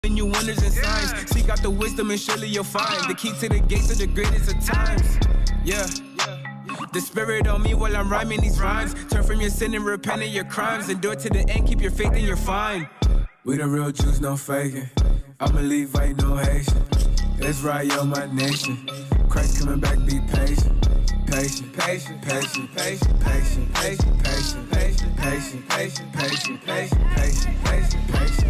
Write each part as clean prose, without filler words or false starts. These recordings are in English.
When you wonders and signs, seek out the wisdom and surely you'll find the key to the gates of the greatest of times. Yeah. The spirit on me while I'm rhyming these rhymes. Turn from your sin and repent of your crimes. Endure to the end, keep your faith and you're fine. We the real Jews, no faking. I'm a Levite, no Haitian. Israel, my nation. Christ coming back, be patient. Patient, patient, patient, patient, patient, patient, patient, patient, patient, patient, patient, patient, patient, patient, patient.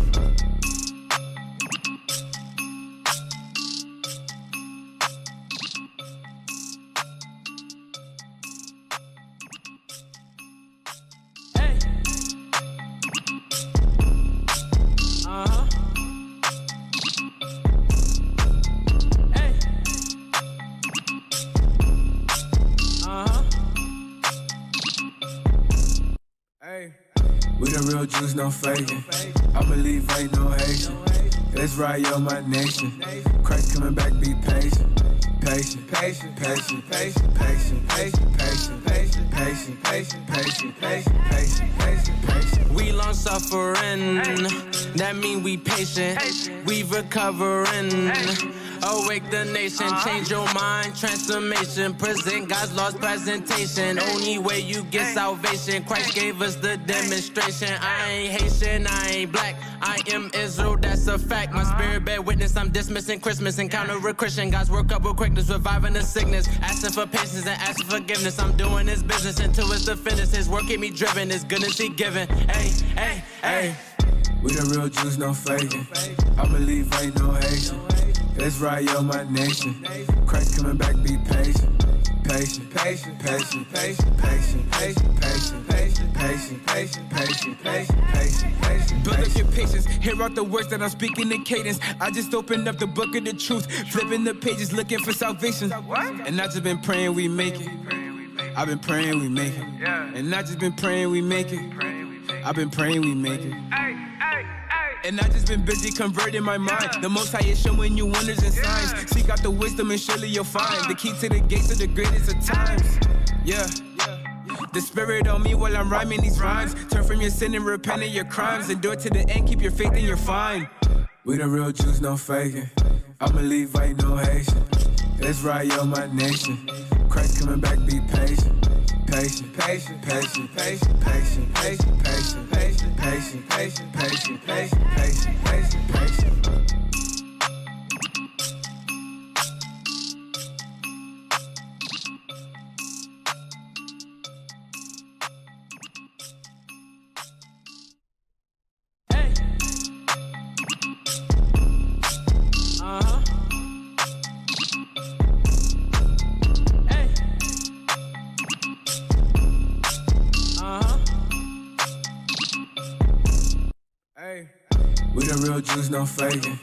We the real Jews, no faking. I believe ain't no Haitian. Israel, my nation. Christ coming back, be patient. Patient, patient, patient, patient, patient, patient, patient, patient, patient, patient, patient, patient, patient, patient, patient. We long suffering, that mean we patient. We recovering. Awake the nation, change your mind, transformation. Present God's lost presentation. Only way you get salvation. Christ gave us the demonstration. I ain't Haitian, I ain't black. I am Israel, that's a fact. My spirit bear witness, I'm dismissing Christmas. Encounter a Christian, God's work up with quickness, reviving the sickness. Asking for patience and asking forgiveness. I'm doing his business until it's the finish. His work keep me driven, his goodness he given. Hey, hey, hey. We the real Jews, no faking. I believe ain't no Haitian. Israel, my nation. Christ coming back, be patient. Patient, patient, patient, patient, patient, patient, patient, patient, patient, patient, patient, patient, patient, patient. Build up your patience, hear out the words that I'm speaking in cadence. I just opened up the book of the truth, flipping the pages, looking for salvation. And I just been praying we make it. I've been praying we make it. And I just been praying we make it. I've been praying we make it. And I just been busy converting my mind. The Most High is showing you wonders and signs. Seek out the wisdom and surely you'll find the key to the gates of the greatest of times. Yeah. The spirit on me while I'm rhyming these rhymes. Turn from your sin and repent of your crimes. Endure to the end, keep your faith and you're fine. We the real Jews, no faking. I'm a Levite, no Haitian. Israel, my nation. Christ coming back, be patient. Patient, patient, patient, patient, patient, patient, patient, patient, patient, patient, patient, patient, patient, patient, patient. Hey. We the real Jews, no faking.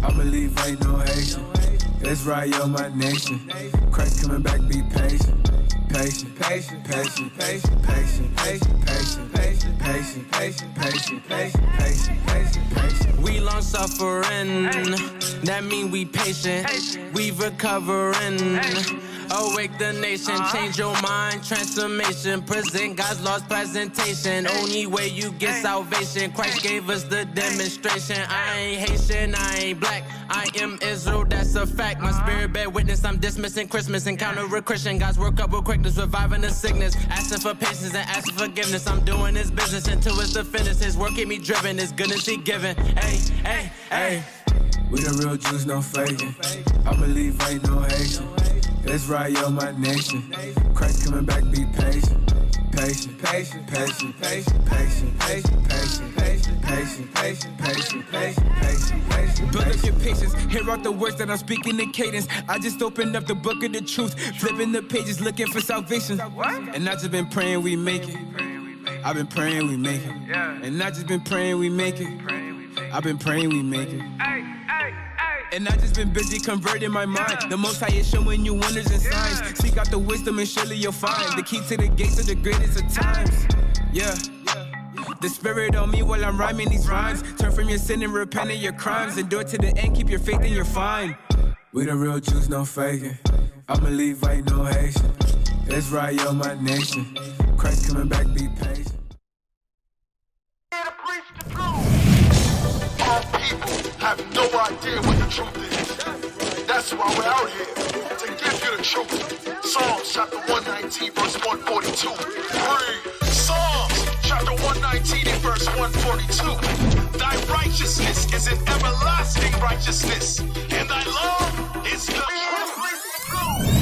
I believe ain't no Haitian. Israel, my nation. Christ coming back, be patient. Patient, patient, patient, patient, patient, patient, patient, patient, patient, patient, patient, patient, patient, patient, patient. We long suffering, that mean we patient. We recovering. Awake the nation, change your mind, transformation. Present God's lost presentation. Only way you get salvation. Christ gave us the demonstration. I ain't Haitian, I ain't black. I am Israel, that's a fact. My spirit bear witness, I'm dismissing Christmas. Encounter a Christian, God's work up with quickness, reviving the sickness. Asking for patience and asking forgiveness. I'm doing his business until it's the finish. His work keep me driven, his goodness he given. Hey, hey, hey. We the real Jews, no faking. I believe ain't no Haitian. Israel, my nation. Christ coming back, be patient. Patient, patient, patient, patient, patient, patient, patient, patient, patient, patient, patient, patient, patient, patient. Build up your patience, hear out the words that I'm speaking in cadence. I just opened up the book of the truth, flipping the pages, looking for salvation. And I just been praying we make it. I've been praying we make it. And I just been praying we make it. I've been praying we make it. And I just been busy converting my mind. The Most High is showing you wonders and signs. Seek out the wisdom and surely you'll find the key to the gates of the greatest of times. Yeah. The spirit on me while I'm rhyming these rhymes. Turn from your sin and repent of your crimes. Endure to the end, keep your faith and you're fine. We the real Jews, no faking. I believe ain't no Haitian. Israel, my nation. Christ coming back, be patient. Here to preach the truth. Our people have no idea what the truth is. That's why we're out here, to give you the truth. Psalms chapter 119, verse 142. Read. Psalms chapter 119 and verse 142. Thy righteousness is an everlasting righteousness, and thy law is the truth.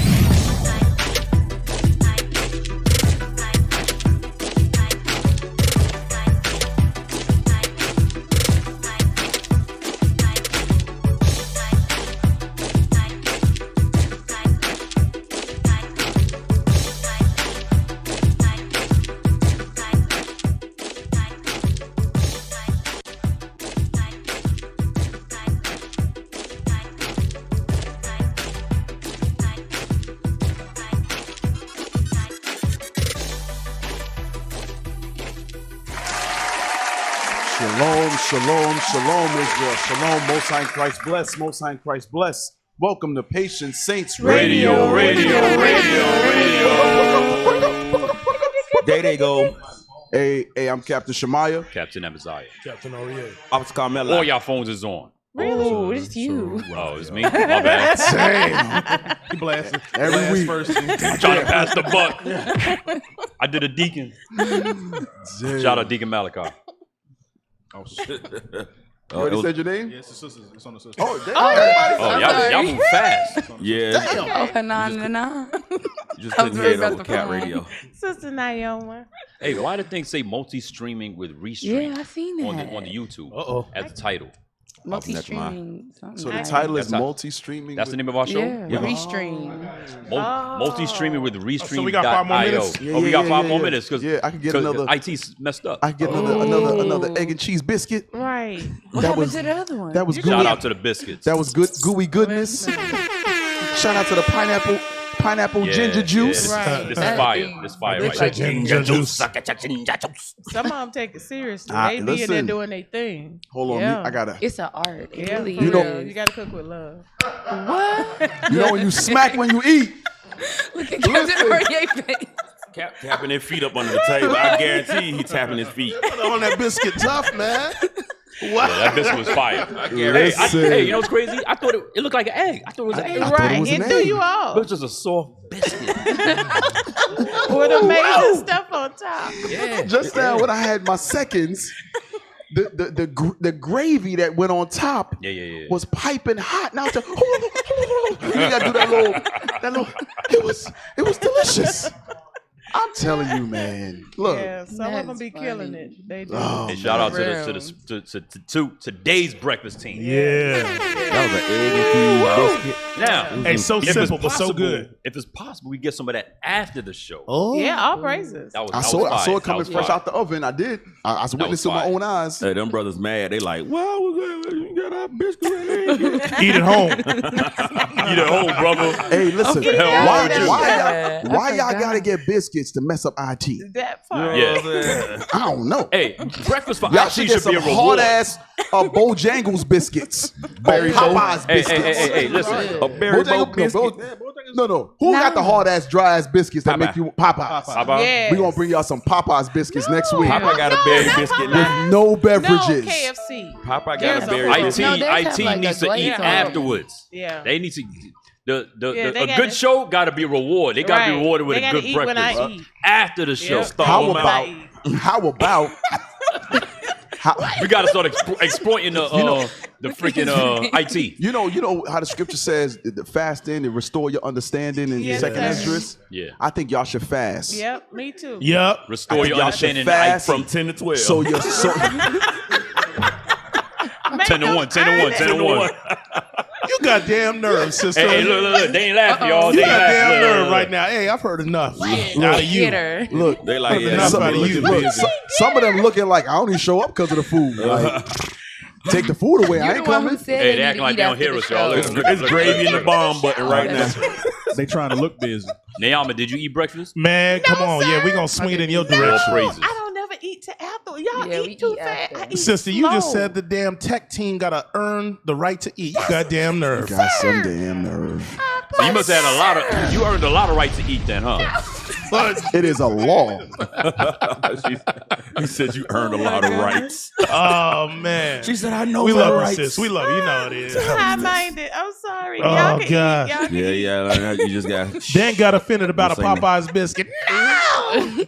Shalom, Israel. Shalom, Most High in Christ bless. Most High in Christ bless. Welcome to Patient Saints Radio. There they go. Hey, I'm Captain Shemaiah. Captain Amaziah. Captain Aurier. Officer Carmelo. All y'all phones is on. Really? It's you. Oh, it's me? My bad. Same. He blasted Every week. I'm trying to pass the buck. I did a deacon. Shout out Deacon Malachi. Oh, shit. Already said your name? Yeah, it's the sisters. It's on the sisters. Oh, damn. Oh, y'all move fast. Yeah. Oh, na. Just I was couldn't very hear it over about to cat phone. radio. Sister Naoma. Hey, why did things say multi-streaming with restream Yeah, I seen that. on the YouTube Uh-oh. as the title? Multi-streaming. So the title is That's multi-streaming. That's the name of our show? Yeah, restream. Multi-streaming with restream.io. So we got 5 more minutes? We got 5 more minutes because I could get another. IT's messed up. I could get another egg and cheese biscuit. Right. What happened to the other one? That was Shout gooey. out to the biscuits. That was good, gooey goodness. Shout out to the pineapple ginger juice. Right. This is fire. This is fire right here. Ginger juice. Some of them take it seriously. Ah, They be in there listen. doing their thing. Hold on, Yeah. I gotta. It's an art. It Yeah, really for You know- real. You gotta cook with love. What? You know when you smack when you eat. Look at Captain Aurier face. Cap tapping their feet up under the table. I guarantee he tapping his feet. On that biscuit tough, man. Yeah, that biscuit was fire. Hey, you know what's crazy? I thought it looked like an egg. I thought it was an egg. thought it Right. was It an threw egg. you It off. was just a soft biscuit. With amazing stuff on top. Yeah. Just now when I had my seconds, the gravy that went on top Yeah. was piping hot. Now it's just, you gotta do that little. It was delicious. I'm telling you, man. Look. Yeah, some of them That's be funny. killing it. They do. Oh, Hey, shout out Real. to today's breakfast team. Yeah. That was an egg and cheese biscuit. Now, Hey, so if it's simple, but so possible- good. If it's possible, we get some of that after the show. Oh. Yeah, all praises. That was, I that saw was it. I saw fire. it coming That was fresh fire. out the oven. I did. I was witnessing with my fire. own eyes. Hey, them brothers mad. They like, well, we got our biscuit right here. Eat at home. Eat at home, brother. Hey, listen. Okay, hell Why wrong with you? why y'all gotta get biscuits to mess up IT? That part. Yeah. I don't know. Hey, breakfast for Y'all IT should get should be some a reward. hard ass Bojangles biscuits. Popeyes biscuits. Hey, listen. A berry boat Bojangles, biscuit. no. Who got the hard ass, dry ass biscuits that Popeye. make you Popeyes? Yes. We gonna bring y'all some Popeyes biscuits next week. Papa got a berry biscuit now. No No beverages. KFC. Papa got There's a a berry whole- biscuit. No, they have IT like needs a to eat glaze on it. afterwards. Yeah. They need to. The they a gotta- good show got to be rewarded. They got to be Right. rewarded with They a gotta good eat when breakfast I eat. after the show. Yep. How When I about? eat. How about? We got to start exploiting the freaking IT. You know how the scripture says the fasting and restore your understanding in Yes, second sir. Esdras. Yeah. I think y'all should fast. Yep, me too. Yep. Restore I think your y'all should understanding. fast IT. From 10 to 12. So you're so 10 to 1, 10 to 1, 10 to 1. You got damn nerve, sister. Hey, look, they ain't laughing, y'all. You They got ain't damn laughing. nerve Look. right now. Hey, I've heard enough. Out of you. Get her. look. they like, yeah, Enough Some, out of you. look, some of them looking like I only show up because of the food. Like, take the food away. I You're ain't the one coming. who said Hey, they they need acting to like eat they don't after hear the us, y'all. show. Look, it's gravy in the bomb button right now. They trying to look busy. Naama, did you eat breakfast? Man, come No, on. sir. Yeah, we going to swing it in your All direction. praises. I don't never eat to after. Y'all Yeah, we eat too eat fast. after. I eat Sister, you just slow. said the damn tech team got to earn the right to eat. You got damn nerve. Got some damn nerve. So you must have had you earned a lot of right to eat then, huh? It is a law. He said you earned a lot of rights. Oh man. She said, I know we my love you, rights. sis. We love you. You know it is. High-minded. I'm sorry. Oh, Y'all can God. eat. Y'all can eat. Yeah, you just got. Dan got offended about a Don't say Popeye's biscuit. Because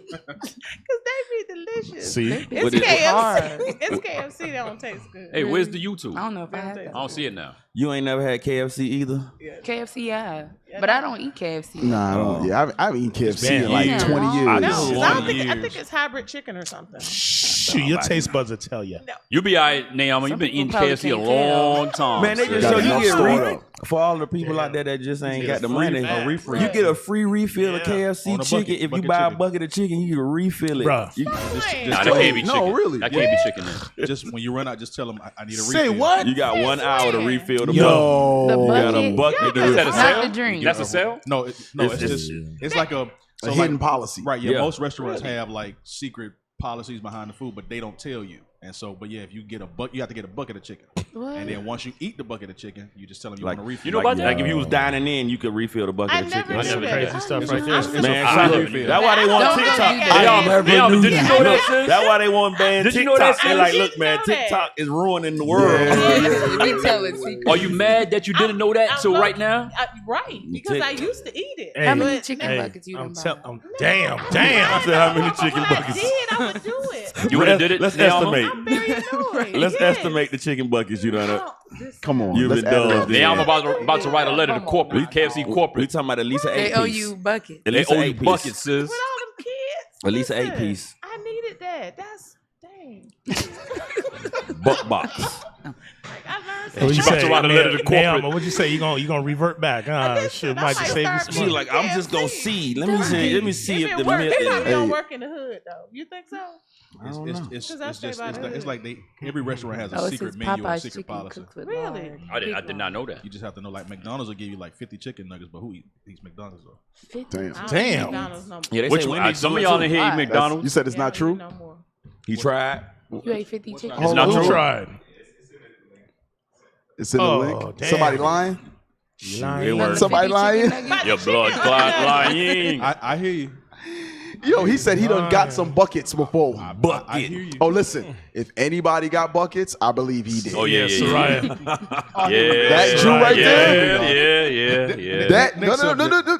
they be delicious. See? It's What is- KFC. It's KFC that don't taste good. Hey, where's the YouTube? I don't know if I have I that. don't see it now. You ain't never had KFC either? KFC, yeah. But I don't eat KFC. Nah, I don't. Yeah, I haven't eaten KFC in like years. 20 years. No, I 'cause know. I don't think. I think it's hybrid chicken or something. Shoot, your taste buds will tell you. You be all right, Naomi. You've been eating people KFC a probably can't long time. Man, they just Got show you enough get stored free. up. For all the people out there that just ain't got the money, refill. you get a free refill of KFC On a chicken. bucket- If you bucket buy a chicken. bucket of chicken, you can refill it. Bruh. You, Nah, that can't be chicken. No, really. That can't be chicken then. Just when you run out, just tell them I need a refill. Say what? you got 1 hour to refill the bucket. Yo, The You got a bucket? bucket to Is that a refill. Not the sale? drink. That's a sale? No, it's It's just it's like a a hidden policy. right. Yeah, Yeah. most restaurants have like secret policies behind the food, but they don't tell you. And so, but yeah, if you get a you have to get a bucket of chicken, and then once you eat the bucket of chicken, you just tell them you Like, want a refill. you know about that? Like if you was dining in, you could refill the bucket I of never chicken. knew some that. crazy I stuff knew- right there. I'm It's so a Man, free sorry. refill. that's why they want Don't TikTok. do that. Naomi, did you know that, sis? That's why they want ban Did you know that, TikTok. They sis? like, You look, man, know that. TikTok is ruining the world. We tell it secret. Are you mad that you didn't know that I'm till right lucky. now? Right, because I used to eat it. Hey. How many But chicken Hey, buckets you done bought? damn. I said, how many chicken if I buckets? did, I would do it. You would have did it, Let's Naomi? estimate. I'm very annoyed. Let's Yes. estimate the chicken buckets you done up. Come on. You've let's been add it done. up. Naomi about to write a letter to corporate, KFC We corporate. talking about at least an 8 They piece. owe you buckets. At They least owe an you 8 piece. buckets, sis. With all them kids. At least an 8 listen, piece. I needed that. That's dang. Buck box. Like, I learned She something. about to write a letter to corporate. What'd you say? You gonna revert back? Shit, I might might save you start some She money. like, I'm just gonna see. Let me see If if it the work, milk. it probably don't Hey. work in the hood though. You think so? It's, don't it's, know. it's, 'Cause I it's stay just by it's the like, hood. it's like every restaurant has a Oh, it secret says menu or Popeye's secret chicken policy. cooked with Really? lard. I did not know that. You just have to know, like McDonald's will give you like 50 chicken nuggets, but who eats McDonald's though? Damn. I don't Damn. eat McDonald's no more. Yeah, they Which say one? Wendy's Some do of it y'all too. in here eat That's- McDonald's. You said it's Yeah, I not don't true? eat no more. He tried. You ate 50 chicken. It's not Who true. tried? It's in the Oh, link. damn. Somebody lying? You It lying? worked. Somebody lying? Your blood clot lying. I hear you. Yo, he said he done got some buckets before. I hear you. Oh, listen. If anybody got buckets, I believe he did. Oh yeah, yeah, yeah. Soraya. Yeah, That Jew right yeah, yeah. That Next no.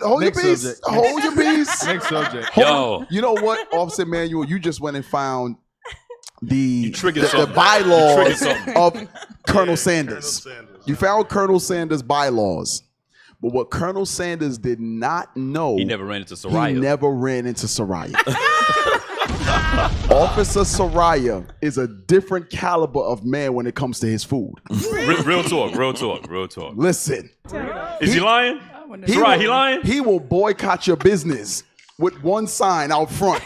Hold your Next peace. subject. Hold your peace. Next subject. Yo, You know what, Officer Manuel? You just went and found the triggered the something. bylaws You triggered something. of Colonel Sanders. You found Colonel Sanders' bylaws. But what Colonel Sanders did not know, he never ran into he Soraya. never ran into Soraya. Officer Soraya is a different caliber of man when it comes to his food. Real talk. Listen, Is he lying? he Soraya, will, he lying? he will boycott your business with one sign out front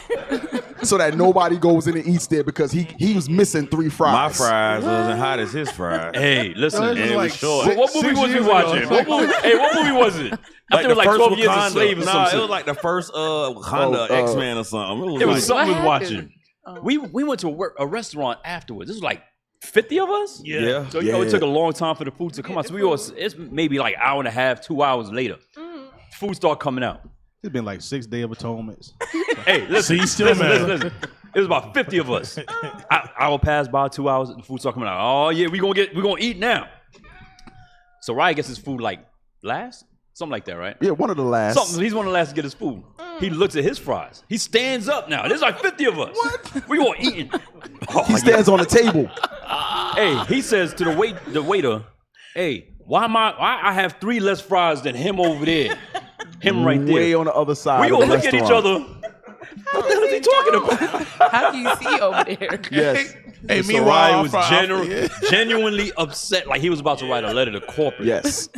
so that nobody goes in and eats there because he was missing 3 fries. My fries wasn't hot as his fries. Hey, listen. This is and it like was short. six- What movie 6 was we years ago. watching? What movie was it? I think it was like 12 years a slave or Nah, something. it was like the first Wakanda X-Men or something. It was like, something we was What watching. We went to a restaurant afterwards. This was like 50 of us. yeah. So you know it took a long time for the food to come out. So it's maybe like an hour and a half, 2 hours later. Food started coming out. It's been like 6 Day of Atonements. Hey, listen, See, still mad. listen. It was about 50 of us. I will pass by 2 hours, the food started coming out. Oh yeah, we gonna eat now. So Ryan gets his food like last, something like that, right? Yeah, one of the last. Something. He's one of the last to get his food. He looks at his fries. He stands up now. There's like 50 of us. What? We all eating. Oh, He stands on the table. Hey, he says to the waiter, "Hey, why I have 3 less fries than him over there? Him right there." Way on the other side. We of all the look at each restaurant. other. What the hell is he talking about? How can you see over there? Yes. Hey, So meanwhile, Ryan was yeah. genuinely upset, like he was about to write a letter to corporate. Yes.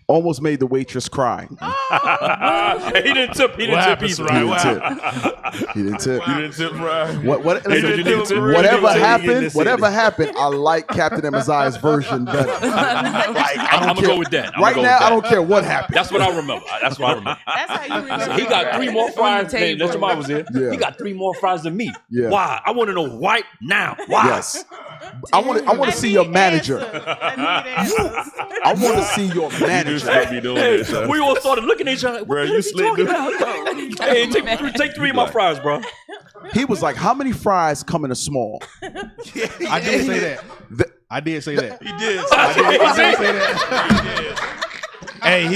Almost made the waitress cry. He didn't tip. He didn't What tip happened, either. Soraya? He What didn't happened? tip. He didn't tip. You didn't tip Ryan. What, Hey, did you listen, tip? whatever Really? happened, whatever happened, I like Captain Amaziah's version better. Like, I don't I'm gonna care. go with that. Right now, I don't care what happened. That's what I remember. That's what I remember. That's how you remember. So he got 3 more fries than table. that's your mom was here. Yeah. He got 3 more fries than me. Yeah. Why? I want to know right now. Why? Yes. I want to see your manager. I want to see your manager. We all started looking at each other. Bro, you slick, dude. Hey, take 3 of my fries, bro. He was like, "How many fries come in a small?" I did say that. I did say that. He did. I did say that. Hey,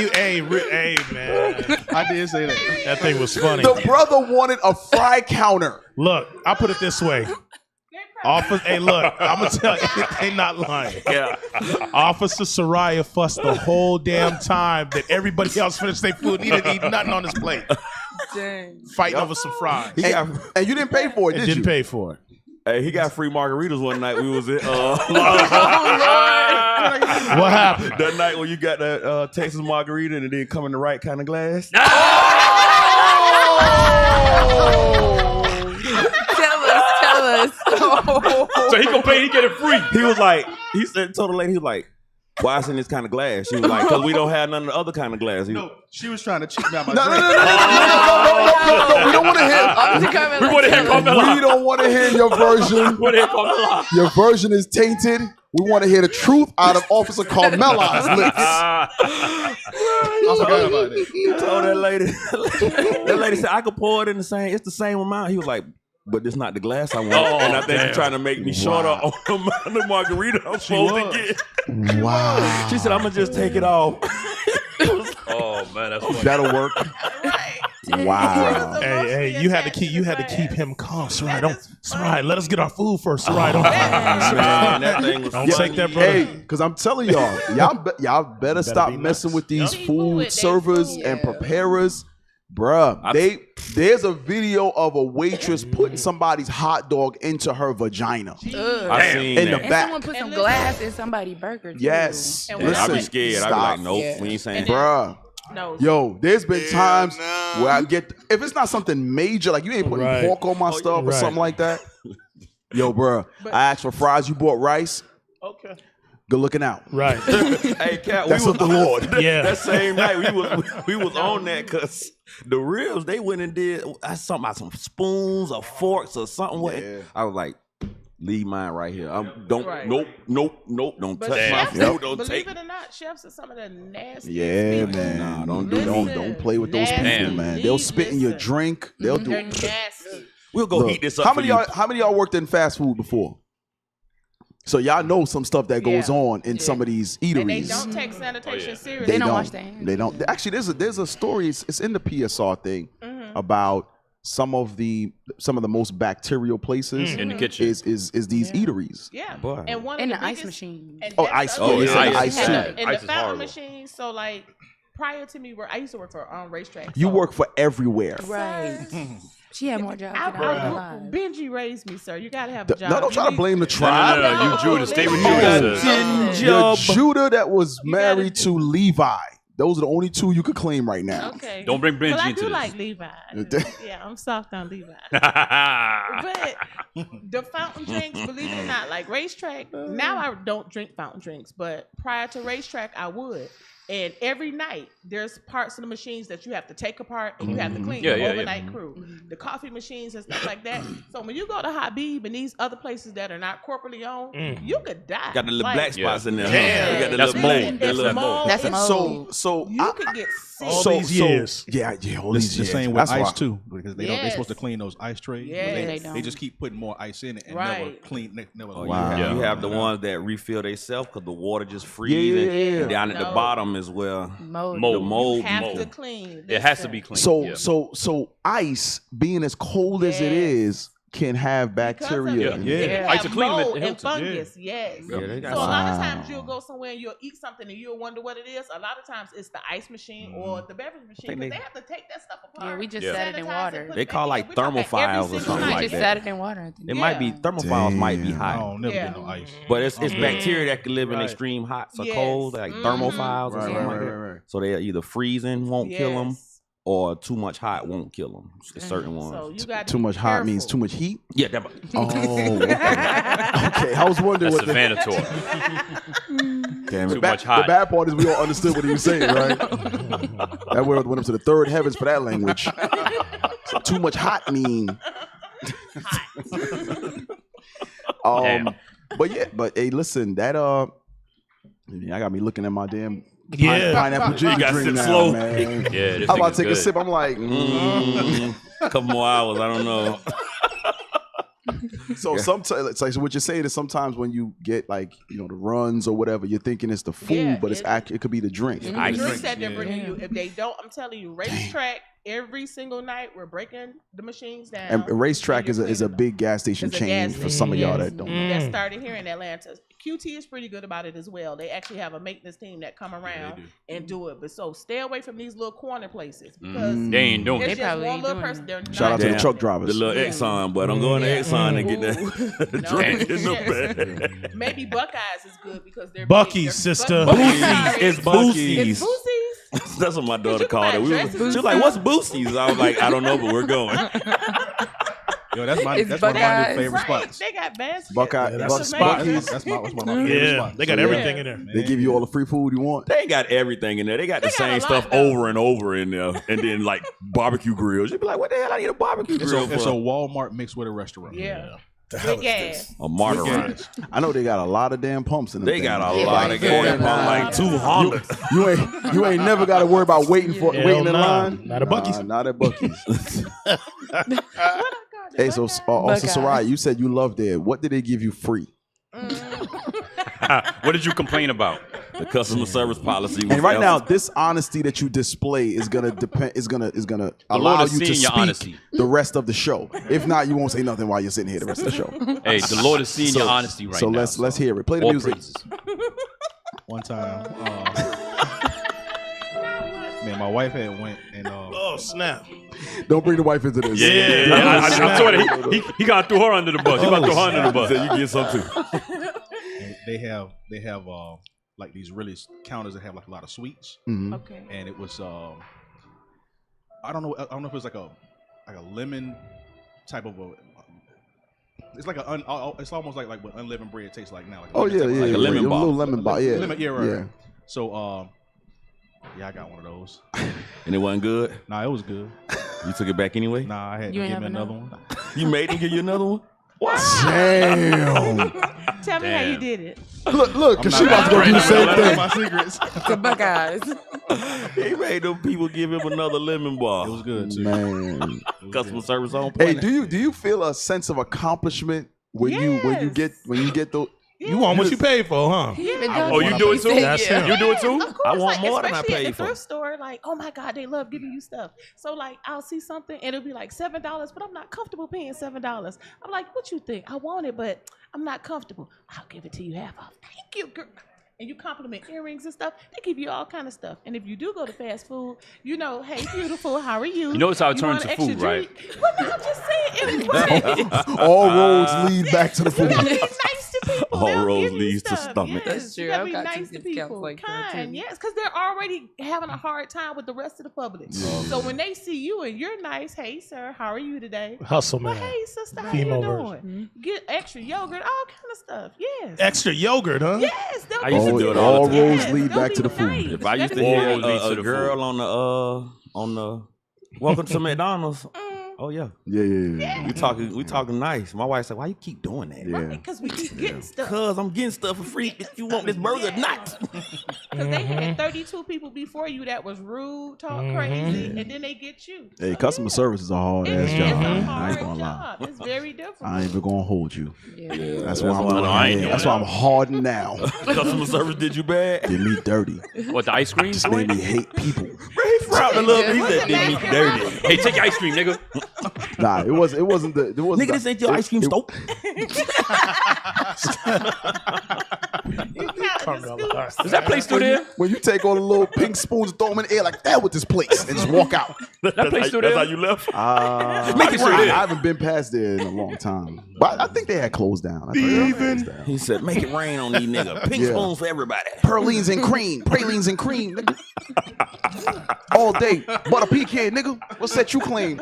man. I did say that. That thing was funny. The brother wanted a fry counter. Look, I'll put it this way. Hey, look, I'm gonna tell you, they not lying. Yeah. Officer Soraya fussed the whole damn time that everybody else finished their food. He didn't eat nothing on his plate. Dang. Fighting over some fries. And you didn't pay for it, did you? Didn't pay for it. Hey, he got free margaritas one night. We was in What happened? that night when you got that Texas margarita and it didn't come in the right kind of glass. Tell us. So he complained he get it free. He was like, told the lady, he was like, why it's in this kind of glass? She was like, because we don't have none of the other kind of glass. No, she was trying to cheat me out my No, drink. no. We don't want to hear. We want to hear Carmela. We don't want to hear your version. We want to hear Carmela. Your version is tainted. We want to hear the truth out of Officer Carmela's lips. I forgot about it. He told that lady, that lady said, I could pour it in it's the same amount. He was like, but it's not the glass I want. And I think she's trying to make me shorter on the amount of margarita I'm supposed to get. Wow. She said, I'm going to just take it off. Oh man, that's funny. That'll work. Wow. Hey, you had to keep him calm. Sarai, let us get our food first. Sarai, don't That thing was don't take that, brother. Hey, because I'm telling y'all better stop messing with these food servers and preparers. Bruh, there's a video of a waitress putting somebody's hot dog into her vagina. I seen In that. the And back. someone put some glass in somebody's burger too. Yes. And Yeah, I'd be Listen, scared. I'd be stop. like, nope, Yeah. we ain't saying Bruh. No. Yo, there's been times where I get, if it's not something major, like you ain't putting Right. pork on my stuff or Right. something like that. Yo, bruh, I asked for fries, you bought rice. Okay. Good looking out. Right. Hey, Cat, That's of the Lord. Yeah. That same night we was on that because the ribs they went and did something about some spoons or forks or something. Yeah. I was like, leave mine right here. Don't Right. nope. Don't But touch my chefs, food. Don't believe take. it or not, chefs are some of the nastiest Yeah, people. man. Nah, Don't play with those Listen, people, man. They'll spit in your listen. drink. They'll do. They're nasty. We'll go Look, heat this up. How for many you. how many of y'all worked in fast food before? So y'all know some stuff that goes Yeah. on in some of these eateries. And they don't take sanitation seriously. They don't wash their hands. They don't. Actually, there's a story. It's in the PSR thing about some of the most bacterial places In the kitchen. is these eateries. Yeah. Boy. And one In of the ice biggest- machine. and Oh, that's ice. the Oh, other yeah, thing. ice And too. the- And Ice the is fountain horrible. machines, so like prior to me, I used to work for racetrack. You so work for everywhere. Right. She had more jobs I, than I realized. Benji raised me, sir. You gotta have a job. No, don't try to blame the No, tribe. you Judah. Stay with Oh, Judah. sis. You're Judah that was You married gotta- to Levi. Those are the only two you could claim right now. Okay. Don't bring Benji Well, I into do this. like Levi. Yeah, I'm soft on Levi. Ah. But the fountain drinks, believe it or not, like racetrack, now I don't drink fountain drinks, but prior to racetrack, I would. And every night, there's parts of the machines that you have to take apart and you have to clean. Yeah, the yeah, yeah. overnight crew, the coffee machines and stuff like that. So when you go to Habib and these other places that are not corporately owned, you could die. Got the little Like, black spots in there. Damn. You got the That's little mold. mold. The It's little mold. That's a It's- mold. So You could get sick. All these years. Yeah, all It's these the years. same with That's ice why. too, because they don't. They're Yes. supposed to clean those ice trays. but Yes. They they don't. just keep putting more ice in it and never Right. clean. Never. Oh, Wow. you, have, you Yeah. have the ones that refill themselves because the water just freezes. Yeah. And down at the No. bottom is where Mold. Mold. the mold. have mold. to clean. It has to be clean. So yeah. so ice being as cold as it Yes. is can have bacteria. Yeah. It can Ice have to clean them at mold and Hilton. fungus. Yes. Yeah, they So got a lot of Wow. times you'll go somewhere and you'll eat something and you'll wonder what it is. A lot of times it's the ice machine or the beverage machine. 'Cause they- they have to take that stuff apart. Yeah, we just Yeah. set it in sanitize water. and put They it call back like in. We talk about thermophiles every or single something We night. like just that. set it in water. I think. It might be Yeah. thermophiles might be Damn. I hot, don't never Yeah. get no ice. but it's bacteria that can live in Right. extreme hot or Yes. cold, like Mhm. thermophiles or Right, something right, like that. right. So they either freezing won't kill them, Yes. or too much hot won't kill them. Certain ones. So you got Too much hot means too much heat. Yeah, that. Oh, okay. I was wondering That's what the Vanator. Damn, Too the much hot. The bad part is we all understood what he was saying, right? That word went up to the third heavens for that language. So too much hot mean. Damn. But yeah, hey, listen, that I got me looking at my damn pineapple You ginger got drink sip now, slow. man. Yeah, this I'm about to nigga's take a good. sip. I'm like, A couple more hours. I don't know. So sometimes, it's like, so what you're saying is sometimes when you get like, the runs or whatever, you're thinking it's the food, but it could be the drink. The drinks that they're bringing you, if they don't, I'm telling you, racetrack every single night we're breaking the machines down. And racetrack is a big gas station chain for some of y'all that don't know. That started here in Atlanta. QT is pretty good about it as well. They actually have a maintenance team that come around and do it. But so stay away from these little corner places because They ain't doing it's it. just one little person. They're Shout out to the truck drivers. The little Exxon, but I'm going to Exxon and get that drink in the bag. Maybe Buckeyes is good because they're Buc-ee's, sister. It's Boosie's. It's Boosie's. That's what my daughter You can called buy it. dresses She was and like, stuff. "What's Boosie's?" I was like, "I don't know, but we're going." Yo, that's one of my Buckeyes. new favorite Right. spots. They got baskets. Buckeye, That's Buc-ee's. that's my favorite Yeah, spot. they got So, everything in there. They give you all the free food you want. They ain't got everything in there. They got the They got same a lot, stuff though. over and over in there, and then like barbecue grills. You'd be like, "What the hell? I need a barbecue It's grill a for?" Walmart mixed with a restaurant. Yeah. With gas. A margarita. I know they got a lot of damn pumps in them. They got a things. lot of gas, like 200. You ain't never got to worry about waiting in nah. line. Not at Buc-ee's. Not at Buc-ee's. What Hey, so also Sarai, you said you loved it. What did they give you free? What did you complain about? The customer service policy. Was And right now, this honesty that you display is gonna depend. Is gonna allow Lord is you to seeing your speak honesty. the rest of the show. If not, you won't say nothing while you're sitting here the rest of the show. Hey, the Lord is seeing your honesty right So now. let's hear it. Play the All music. praises. One time, man, my wife had went and Oh, snap. Don't bring the wife into this. Yeah, I saw that. He got threw her under the bus. He about to throw her under the bus. So you get some too. and they have like these really counters that have like a lot of sweets, Okay. and it was I don't know if it was like a lemon type of a. It's like it's almost like what unleavened bread tastes like now. Like Oh yeah, yeah, like a lemon yeah. bar. A little lemon bar. Yeah, Lemon, yeah, right. yeah. So yeah, I got one of those. And it wasn't good. Nah, it was good. You took it back anyway. Nah, I had You to ain't give me have another enough? one. You made him give you another one. Damn. Tell me how you did it. Look, because she about to go do the same thing. My secrets. The Buckeyes. He made them people give him another lemon bar. It was good too. Man. Customer service on Hey, point. do you feel a sense of accomplishment when you get those? You want what you paid for, huh? Oh, you do it too? That's him. You do it too? Of course, I want like, more than I especially paid at the for. thrift store. Like, oh my God, they love giving you stuff. So like, I'll see something and it'll be like $7, but I'm not comfortable paying $7. I'm like, what you think? I want it, but I'm not comfortable. I'll give it to you half off. Thank you, girl. And you compliment earrings and stuff. They give you all kind of stuff. And if you do go to fast food, hey, beautiful, how are you? You notice how it turns want to an extra food, right? drink? Well, no, I'm just saying it works. All roads lead back to the You food. gotta be nice to people. All They'll roads give you leads to stuff. stomach. Yes, That's true. You gotta I've be got nice two to discounts people. like that, Kind, too. yes, because they're already having a hard time with the rest of the public. So when they see you and you're nice, hey sir, how are you today? Hustle, Well, man. hey sister, how Female you version. doing? Get extra yogurt, all kind of stuff. Yes. Extra yogurt, huh? Yes, they'll I used to give do you it all All the time. roads Yes, lead they'll back be to the food. nice. If I used to That is hear All leads to a the girl on the welcome to McDonald's. Oh yeah, Yeah. we talking nice. My wife said, "Why you keep doing that?" Yeah. because we keep getting stuff. Cause I'm getting stuff for free. If you want this burger, not. Because they had 32 people before you that was rude, talk crazy, and then they get you. Hey, So, customer yeah. service is a hard ass It's job. a I hard ain't gonna lie. job. It's very difficult. I ain't even gonna hold you. Yeah. That's why why I ain't doing That's why I'm hardened now. Customer service did you bad? Did me dirty. What, the ice cream? Just made me hate people. He frowned a little bit. He said, "Did me dirty." Hey, take your ice cream, nigga. Nah, it wasn't the. It wasn't Nigga, this ain't your ice cream stove. Is that place still there? When you take all the little pink spoons, throw them in the air like that with this place, and just walk out. That place still That's how there? you left. Make it sure I there. haven't been past there in a long time, but I think they had closed down. I think they had closed down. He said, "Make it rain on these niggas. Pink Yeah. spoons for everybody." Pralines and cream, nigga. All day, butter pecan, nigga. What's that you claim?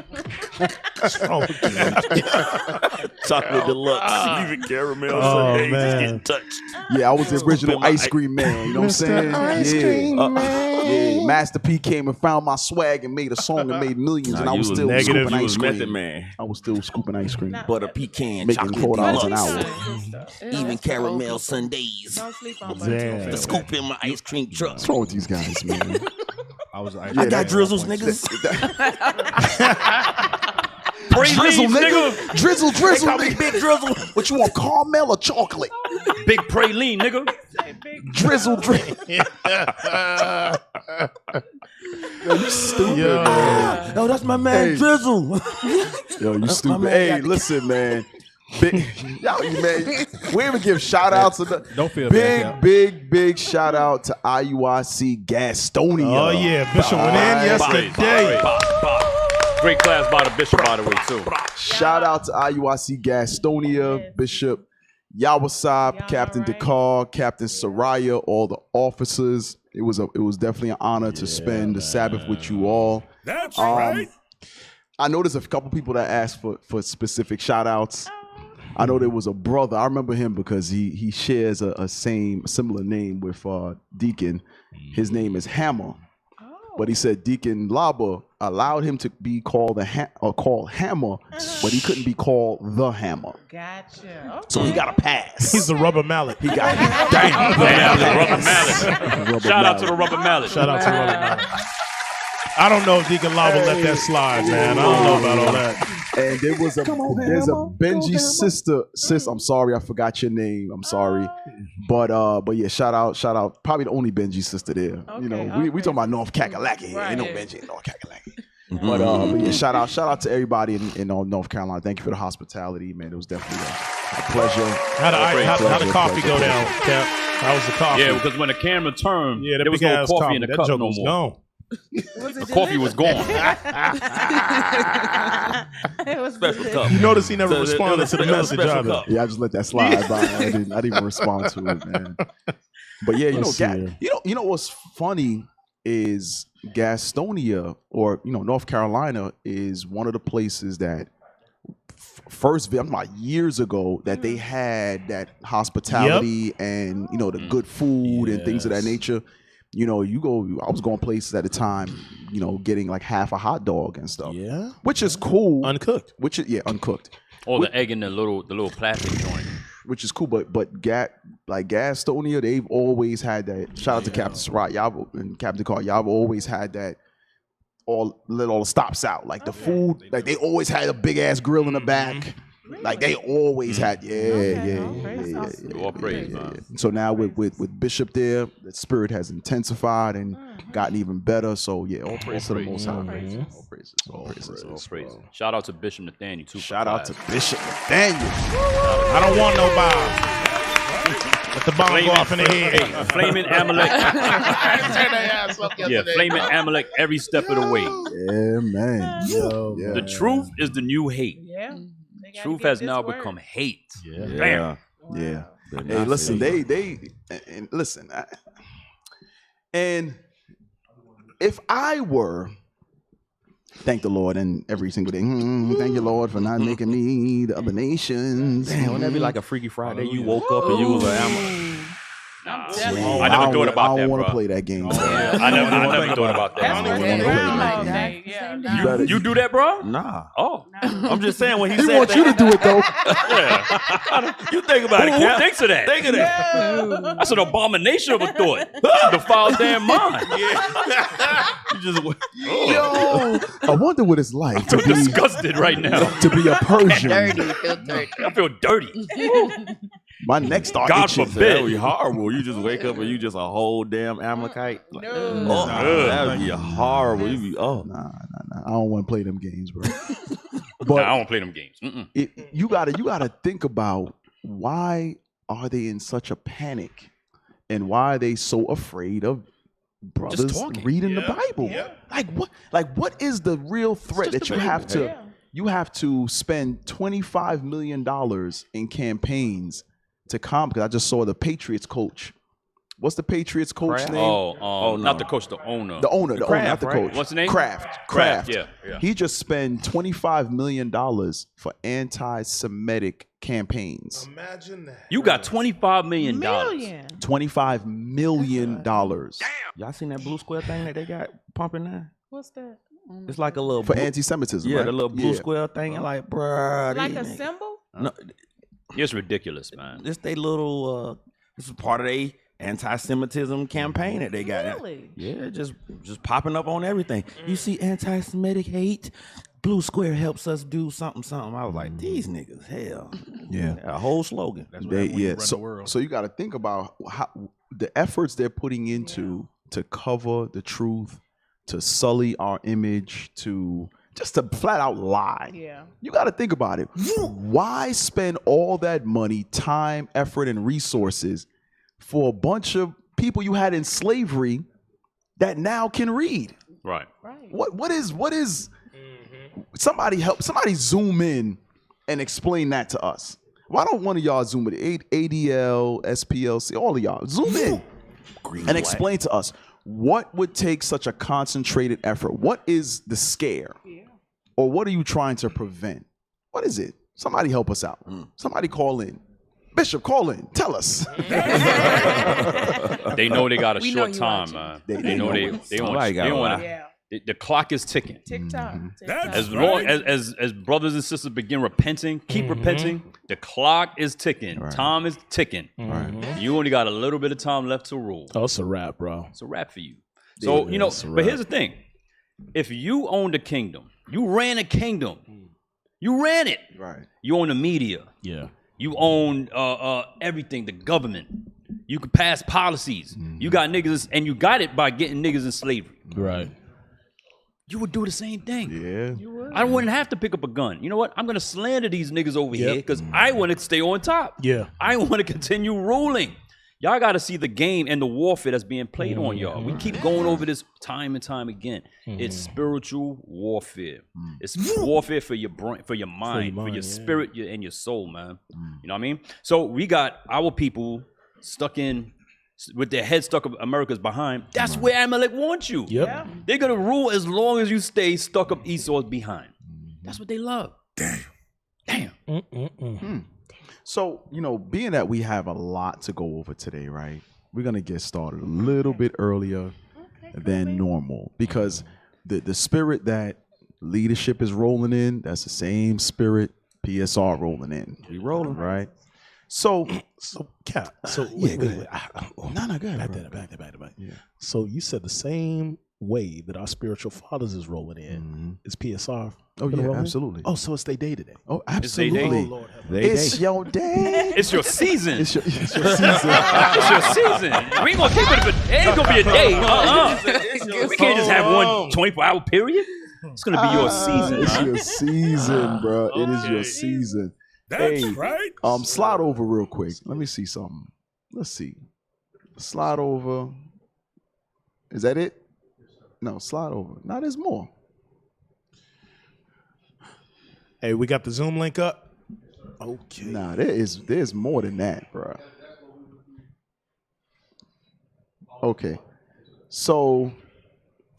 Chocolate deluxe, even caramel. Oh, sundaes just man. getting touched. Yeah, I was the original ice cream man. You know what I'm saying? Ice Yeah. cream man. Yeah, Master P came and found my swag and made a song and made millions, and I was still negative. scooping You ice Method cream. Man. I was still scooping ice cream. Butter pecan, Making chocolate $4 an deluxe. hour. Even caramel sundaes. Don't sleep on Damn. The scoop in my ice cream truck. What's wrong with these guys, man? I got drizzles, niggas. Drizzle, nigga. Drizzle, drizzle. They call me Big Drizzle. What you want, caramel or chocolate? Big praline, nigga. Drizzle, drizzle. Yo, you stupid, man. No, that's my man Drizzle. Yo, you stupid. Hey, listen, man. Y'all, man, we even give shout outs to Don't feel bad, big shout out to IUIC Gastonia. Oh yeah, Bishop went in yesterday. Great class by the Bishop, by the way, too. Shout out to IUIC Gastonia, Bishop Yawasab, Captain Dakar, Captain Saraya, all the officers. It was definitely an honor to spend the Sabbath with you all. That's right. I know there's a couple people that asked for specific shout outs. I know there was a brother. I remember him because he shares a similar name with Deacon. His name is Hammer. But he said Deacon Laba allowed him to be called called Hammer, but he couldn't be called the Hammer. Gotcha. Okay. So he got a pass. He's the rubber mallet. He got Rubber mallet. Shout out to the rubber mallet. Shout out to rubber mallet. I don't know if Deacon Lava let that slide, man. I don't know about all that. And there's a Benji sister. Sis, I'm sorry, I forgot your name. I'm sorry. But yeah, shout out. Probably the only Benji sister there. Okay, you know, we talking about North Kakalaki. Right. Ain't no Benji in North Kakalaki. But yeah, shout out to everybody in North Carolina. Thank you for the hospitality, man. It was definitely a pleasure. How the coffee go down, Cap? How was the coffee? Yeah, because when the camera turned, Yeah, that there was big no ass coffee in the that cup joke no was more. gone. The coffee was gone. It was Special cup. You notice he never responded to the message either. Yeah, I just let that slide by. I didn't even respond to it, man. But yeah, you know what's funny is Gastonia, or North Carolina, is one of the places that I'm talking about years ago that they had that hospitality and the good food and things of that nature. I was going places at the time, getting like half a hot dog and stuff. Yeah. Which is cool. Uncooked. Uncooked. Or the egg in the little plastic joint. Which is cool, but Gastonia, they've always had that. Shout out to Captain Surratt, y'all and Captain Carr, y'all have always had that. Let all the stops out, like the food, like they always had a big ass grill in the back. Like they always had, All praise, man. So now with Bishop there, the spirit has intensified and gotten even better. So yeah, all praise to the Most High. All praises. Shout out to Bishop Nathaniel too. Shout out to Bishop Nathaniel. I don't want no bomb. Let the bomb go off in the head. Hey, flaming Amalek. Yeah, flaming Amalek every step of the way. Yeah, man. Yeah. The truth is the new hate. Yeah. Truth has now become hate. Yeah. Hey, listen, listen. And if I were, thank the Lord, and every single day, thank you, Lord, for not making me the other nations. Damn, wouldn't that be like a Freaky Friday? You woke up and you was like, I never thought about that. I don't want to play that game. I never thought about that. You do that, bro? Nah. Oh, I'm just saying when he He said wants that. you to do it though. You think about it, Who Cap. thinks of that? Think of that. That's an abomination of a thought. Defile damn mind. You just Yo, I wonder what it's like to I'm disgusted right now. to be a Persian. I feel dirty. My neck starts God itching. forbid. That would be horrible. You just wake up and you just a whole damn Amalekite. Like, that would be horrible. You be Nah. I don't want to play them games, bro. But I don't play them games. You gotta think about why are they in such a panic, and why are they so afraid of brothers reading the Bible? Yeah. What is the real threat that you have to? You have to spend $25 million in campaigns to combat. Because I just saw the Patriots coach. What's the Patriots coach name? No. Not the coach, the owner. The owner, not the coach. What's the name? Kraft. Yeah. He just spent $25 million for anti-Semitic campaigns. Imagine that. You got $25 million. $25 million. Y'all seen that blue square thing that they got pumping now? What's that? It's like a little For anti-Semitism, yeah, right? the little blue square thing. And like, bruh, Like these a niggas- symbol? No, It's ridiculous, man. this they little. This is part of their anti-Semitism campaign that they got. Really? Yeah, just popping up on everything. You see anti-Semitic hate. Blue square helps us do something. I was like, these niggas, hell, Yeah. a whole slogan. That's what They, happened when you yeah. run the So, world. so you got to think about how the efforts they're putting into to cover the truth, to sully our image, to just to flat out lie. Yeah. You got to think about it. Why spend all that money, time, effort, and resources for a bunch of people you had in slavery that now can read? Right. Right. What is somebody zoom in and explain that to us? Why don't one of y'all zoom in? ADL, SPLC, all of y'all zoom in and explain to us what would take such a concentrated effort. What is the scare? Or what are you trying to prevent? What is it? Somebody help us out. Somebody call in. Bishop, call in. Tell us. They know they got a We know short you time, watching. man. They know they Somebody got want one. Yeah. the clock is ticking. TikTok. As long as brothers and sisters begin repenting, keep repenting, the clock is ticking. Time is ticking. You only got a little bit of time left to rule. Oh, it's a wrap, bro. It's a wrap for you. So, you know, but here's the thing. If you owned a kingdom, you ran a kingdom, you ran it. Right. You own the media. Yeah. You own everything, the government. You can pass policies. You got niggas, and you got it by getting niggas in slavery. Right. You would do the same thing. Yeah. I wouldn't have to pick up a gun. You know what? I'm going to slander these niggas over here because I want to stay on top. Yeah. I want to continue ruling. Y'all got to see the game and the warfare that's being played on y'all. We keep going over this time and time again. It's spiritual warfare. It's warfare for your brain, for your mind, for your spirit, and your soul, man. You know what I mean? So we got our people stuck in with their head stuck up America's behind. That's where Amalek wants you. Yep. They're gonna rule as long as you stay stuck up Esau's behind. That's what they love. Damn. So, you know, being that we have a lot to go over today, right? We're going to get started a little bit earlier than normal because the spirit that leadership is rolling in, that's the same spirit PSR rolling in. We rolling, right? So Cap. So wait. No, go ahead. Back there. Yeah. So you said the same way that our spiritual fathers is rolling in is PSR. Oh yeah, rolling? absolutely. Oh, so it's their day today. Oh, It's their day. absolutely. Oh, Lord have It's your day. It's your season. It's your season. It's your season. We ain't gonna keep it. It ain't gonna be a day. We can't just have one 24-hour period. It's gonna be your season. It's man. your season, bro. It is your season. That's right. Slide over real quick. Let me see something. Let's see. Slide over. Is that it? No, slide over. No, there's more. Hey, we got the Zoom link up. Okay. Nah, there's more than that, bro. Okay. So,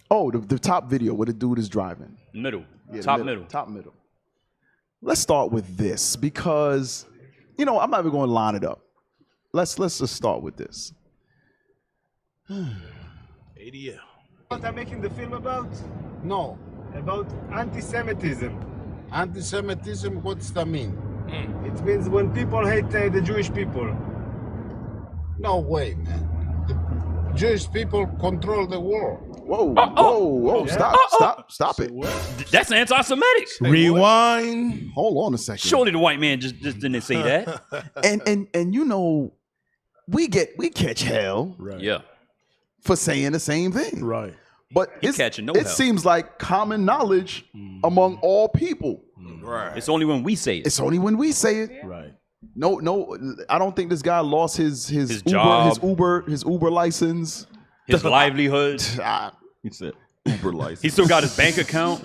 the top video where the dude is driving. Middle. Yeah, Top the middle. Top middle. Let's start with this because, you know, I'm not even going to line it up. Let's just start with this. ADL. What I'm making the film about? No. About anti-Semitism. Anti-Semitism, what's that mean? It means when people hate the Jewish people. No way, man. The Jewish people control the world. Whoa. Stop it. That's anti-Semitic. Rewind. Hold on a second. Surely the white man just didn't say that. And you know, we catch hell Right. Yeah. for saying the same thing. Right. But catching no it hell. seems like common knowledge among all people. Right. It's only when we say it. It's only when we say it. Right. No, I don't think this guy lost his job. his Uber license. His livelihood. He said Uber license. He still got his bank account.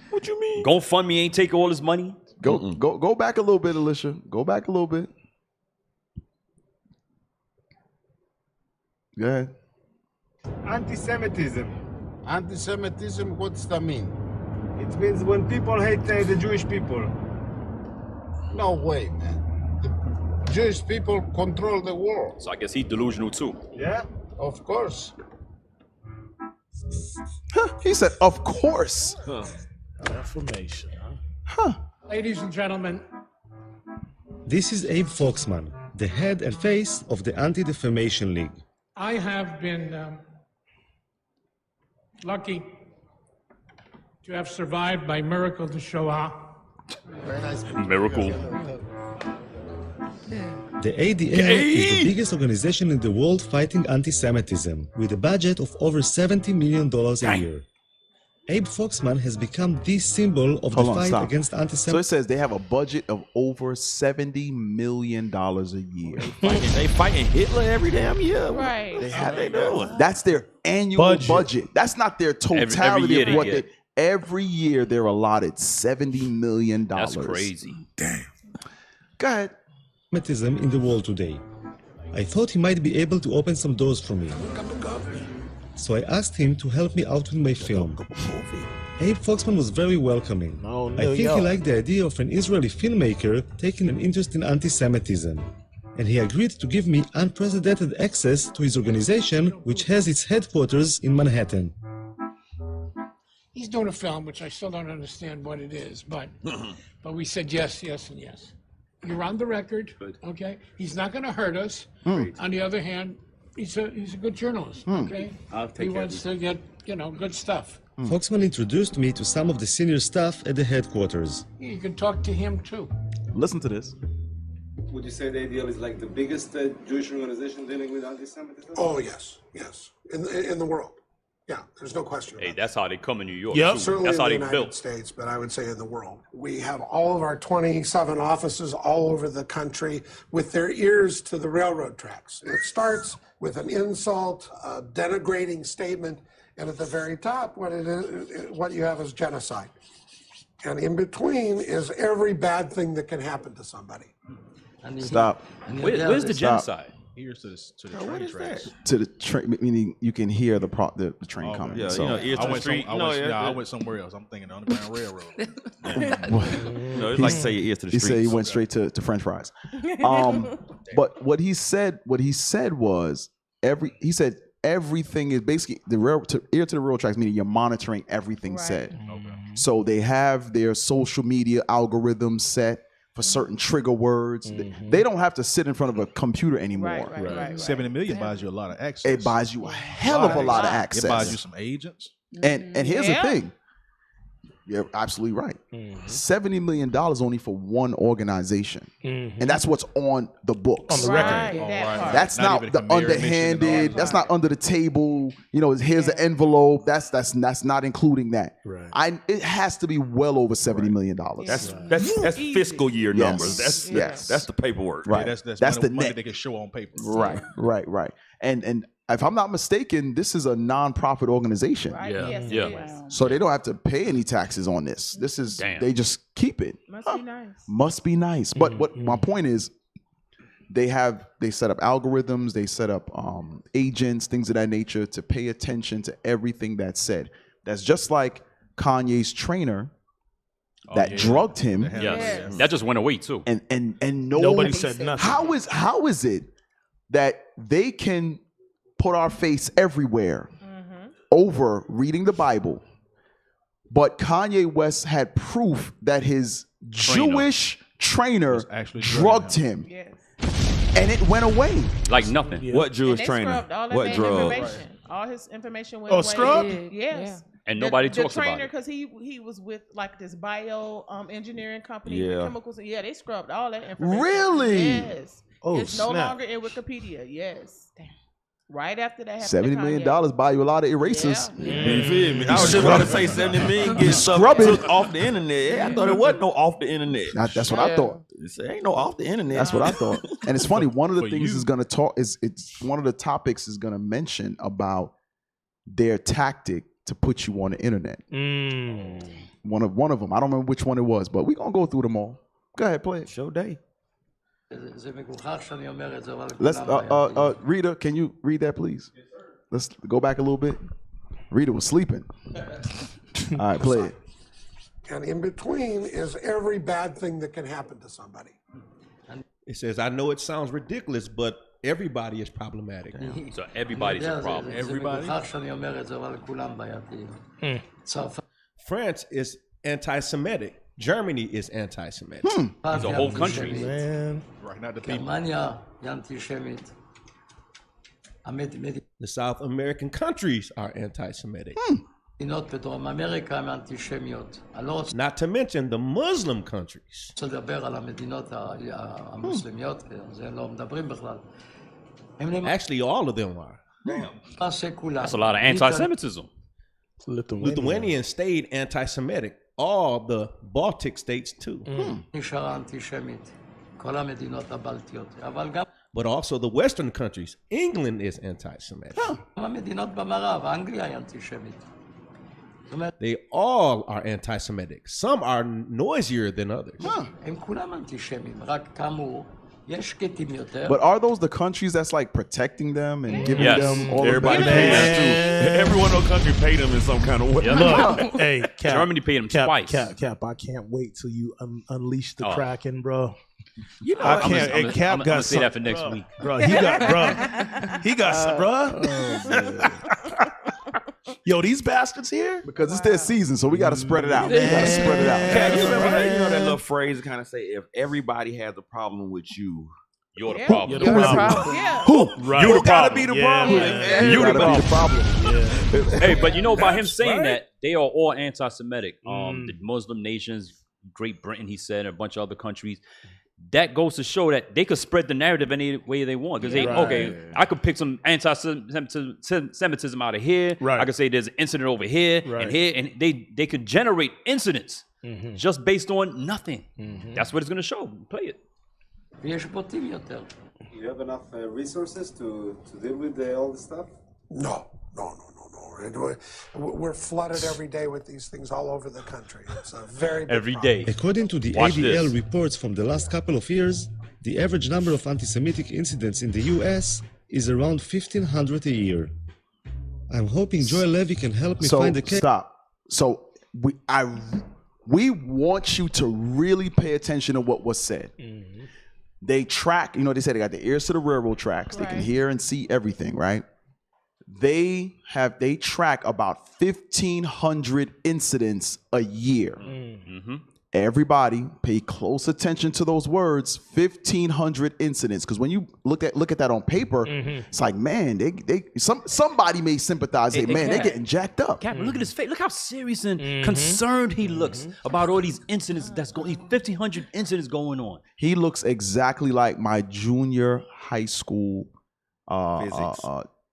What you mean? GoFundMe ain't take all his money. Go back a little bit, Alicia. Go back a little bit. Go ahead. Anti-Semitism. Anti-Semitism, what's that mean? It means when people hate the Jewish people. No way, man. The Jewish people control the world. So I guess he's delusional too. Yeah, of course. He said, of course. Affirmation, Ladies and gentlemen, This is Abe Foxman, the head and face of the Anti-Defamation League. I have been lucky to have survived by miracle the Shoah. Very nice. Miracle. The ADL is the biggest organization in the world fighting anti-Semitism, with a budget of over $70 million a year. Abe Foxman has become the symbol of the fight against anti-Semitism. So it says they have a budget of over $70 million a year. They fighting Hitler every damn year. Right. They doing? That's their annual budget. That's not their totality year of what they they. Every year they're allotted $70 million. That's crazy. Damn. Go ahead. Anti-Semitism in the world today. I thought he might be able to open some doors for me. So I asked him to help me out with my film. Abe Foxman was very welcoming. I think he liked the idea of an Israeli filmmaker taking an interest in anti-Semitism. And he agreed to give me unprecedented access to his organization, which has its headquarters in Manhattan. He's doing a film, which I still don't understand what it is, but we said yes, yes, and yes. You're on the record, okay? He's not going to hurt us. On the other hand, he's a good journalist, okay? He wants to get, good stuff. Foxman introduced me to some of the senior staff at the headquarters. You can talk to him too. Listen to this. Would you say the ADL is like the biggest Jewish organization dealing with anti-Semitism? Oh, yes, in the world. Yeah, there's no question. Hey, that's how they come in New York. Yeah, too. certainly That's in how the they United built. States, but I would say in the world. We have all of our 27 offices all over the country with their ears to the railroad tracks. It starts with an insult, a denigrating statement, and at the very top, what you have is genocide. And in between is every bad thing that can happen to somebody. Stop. Where's the genocide? Ears to the train tracks. To the train, meaning you can hear the train coming. Yeah, so. ears to the street. I went somewhere else. I'm thinking the Underground Railroad. It's like say your ears to the He street. said he went straight to French fries. But what he said was he said everything is basically ear to the rail tracks, meaning you're monitoring everything said. So they have their social media algorithms set for certain trigger words. They don't have to sit in front of a computer anymore. Right. 70 million buys you a lot of access. It buys you a hell of a lot of access. It buys you some agents. And here's the thing. You're absolutely right. $70 million only for one organization. And that's what's on the books. On the record. That's not the underhanded, that's not under the table, here's the envelope. That's not including that. Right. It has to be well over $70 million. That's fiscal year numbers. That's the paperwork. Right. Yeah, that's the money net. they can show on paper. Right. And if I'm not mistaken, this is a non-profit organization. Right? Yes, Yeah. it is. So they don't have to pay any taxes on this. They just keep it. Must be nice. Must be nice. But what my point is, they set up algorithms, they set up agents, things of that nature to pay attention to everything that's said. That's just like Kanye's trainer that drugged him. Yes. That just went away too. And nobody said nothing. How is it that they can put our face everywhere over reading the Bible, but Kanye West had proof that his Jewish trainer drugged him? Yes. And it went away. Like nothing. What Jewish They trainer? scrubbed all of What that drug? information. All his information went Oh, away. scrubbed? Yes. And nobody talks the about trainer, it. because he was with like this bio engineering company, Yeah. chemicals. Yeah, they scrubbed all that information. Really? Yes. Oh, it's no snap. longer in Wikipedia. Yes. Damn. Right after that happened. $70 million buy you a lot of erasers. You feel me? I was just about to say 70 million get stuff took off the internet. I thought it wasn't no off the internet. That's what I thought. It ain't no off the internet. That's what I thought. And it's funny, one of the For things you. is gonna talk it's one of the topics is gonna mention about their tactic to put you on the internet. One of them. I don't remember which one it was, but we're gonna go through them all. Go ahead, play it. Show day. Let's Rita, can you read that please? Let's go back a little bit. Rita was sleeping. All right, play it. And in between is every bad thing that can happen to somebody. It says, I know it sounds ridiculous, but everybody is problematic. So everybody's a problem. Everybody? France is anti-Semitic. Germany is anti-Semitic. It's a whole country. Man. Right, not the people. The South American countries are anti-Semitic. Not to mention the Muslim countries. Actually, all of them are. That's a lot of anti-Semitism. Lithuania stayed anti-Semitic. All the Baltic states too. But also the Western countries. England is anti-Semitic. They all are anti-Semitic. Some are noisier than others. But are those the countries that's like protecting them and giving them all everybody the pays them? Everyone in the country paid them in some kind of way. Look, hey, Cap, Germany paid them twice. Cap, I can't wait till you unleash the Kraken, bro. You know, I can't. I'm Cap gonna got say that for next week, bro. He got some, bro. Yo, these bastards here because it's their season, so we got to spread it out. We got to spread it out. Cat, you remember that? You know that little phrase that kind of say, "If everybody has a problem with you, you're the problem." You're the problem. Yeah. Who? Right. You gotta be the problem. You gotta be the problem. Hey, but you know, by him saying that, they are all anti-Semitic. The Muslim nations, Great Britain, he said, and a bunch of other countries. That goes to show that they could spread the narrative any way they want. Because I could pick some anti-Semitism out of here. Right. I could say there's an incident over here and here, and they could generate incidents just based on nothing. That's what it's going to show. Play it. You have enough resources to deal with all this stuff? No. We're flooded every day with these things all over the country. It's a very big Every day. According to the ADL reports from the last couple of years, the average number of anti-Semitic incidents in the US is around 1,500 a year. I'm hoping Joel Levy can help me find the case. Stop. So we want you to really pay attention to what was said. They track, they say they got the ears to the railroad tracks. They can hear and see everything, right? They track about 1,500 incidents a year. Everybody pay close attention to those words. 1,500 incidents, because when you look at that on paper, it's like, man, somebody may sympathize. They're getting jacked up. Captain, look at his face. Look how serious and concerned he looks about all these incidents that's going. 1,500 incidents going on. He looks exactly like my junior high school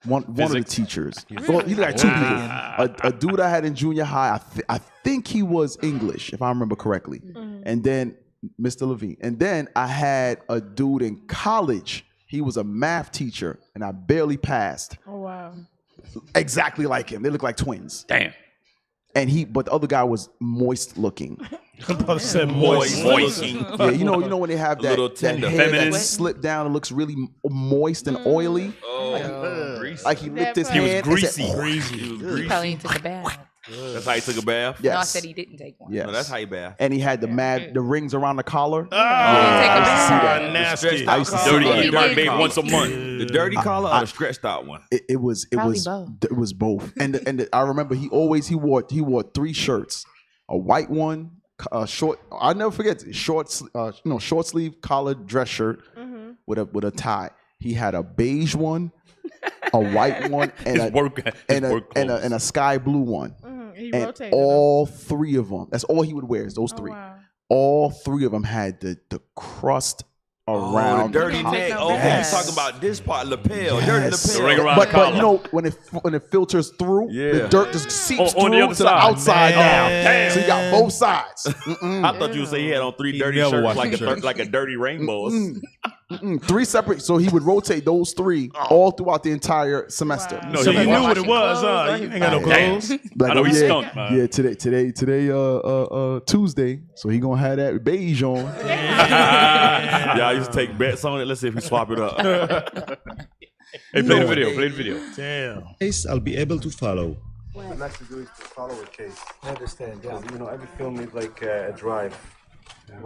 one of the teachers. Well, he like two people. A dude I had in junior high, I think he was English, if I remember correctly. And then Mr. Levine. And then I had a dude in college. He was a math teacher, and I barely passed. Oh, wow. Exactly like him. They look like twins. Damn. And but the other guy was moist looking. Moist. Yeah, you know when they have that, that hair feminine. that slip down and looks really moist and oily. Like he licked his hand. He was greasy. He probably ain't took a bath. That's how he took a bath? Yes. No, I said he didn't take one. Yes. No, that's how you bath. And he had the rings around the collar. Nasty. I used to see Dirty, that. dirty babe once a month. The dirty collar or the stretched out one? It was both. And I remember he wore 3 shirts. A white one, short. I'll never forget short sleeve collared dress shirt with a tie. He had a beige one, a white one, and a sky blue one. He and rotated all 3 of them. That's all he would wear. Is those 3. Wow. All 3 of them had the crust around the dirty the neck. collar. Okay, Yes. you talking about this part, lapel, dirty Yes. lapel. Ring around But the collar. you know when it filters through, the dirt just seeps on the through other to the side. outside now. Damn. So you got both sides. I thought you would say he had on 3 dirty never shirts watched like a dirty rainbow. 3 separate. So he would rotate those 3 all throughout the entire semester. No, So he you knew washed what it was, huh? You ain't got no clothes. Like, I know he's yeah, stunk, man. yeah. Today, Tuesday. So he gonna have that beige on. Yeah, I used to take bets on it. Let's see if we swap it up. Hey, play the video. Play the video. Damn. Case I'll be able to follow. What I'd like to do is to follow a case. I understand, yeah. You know, every film is like a drive.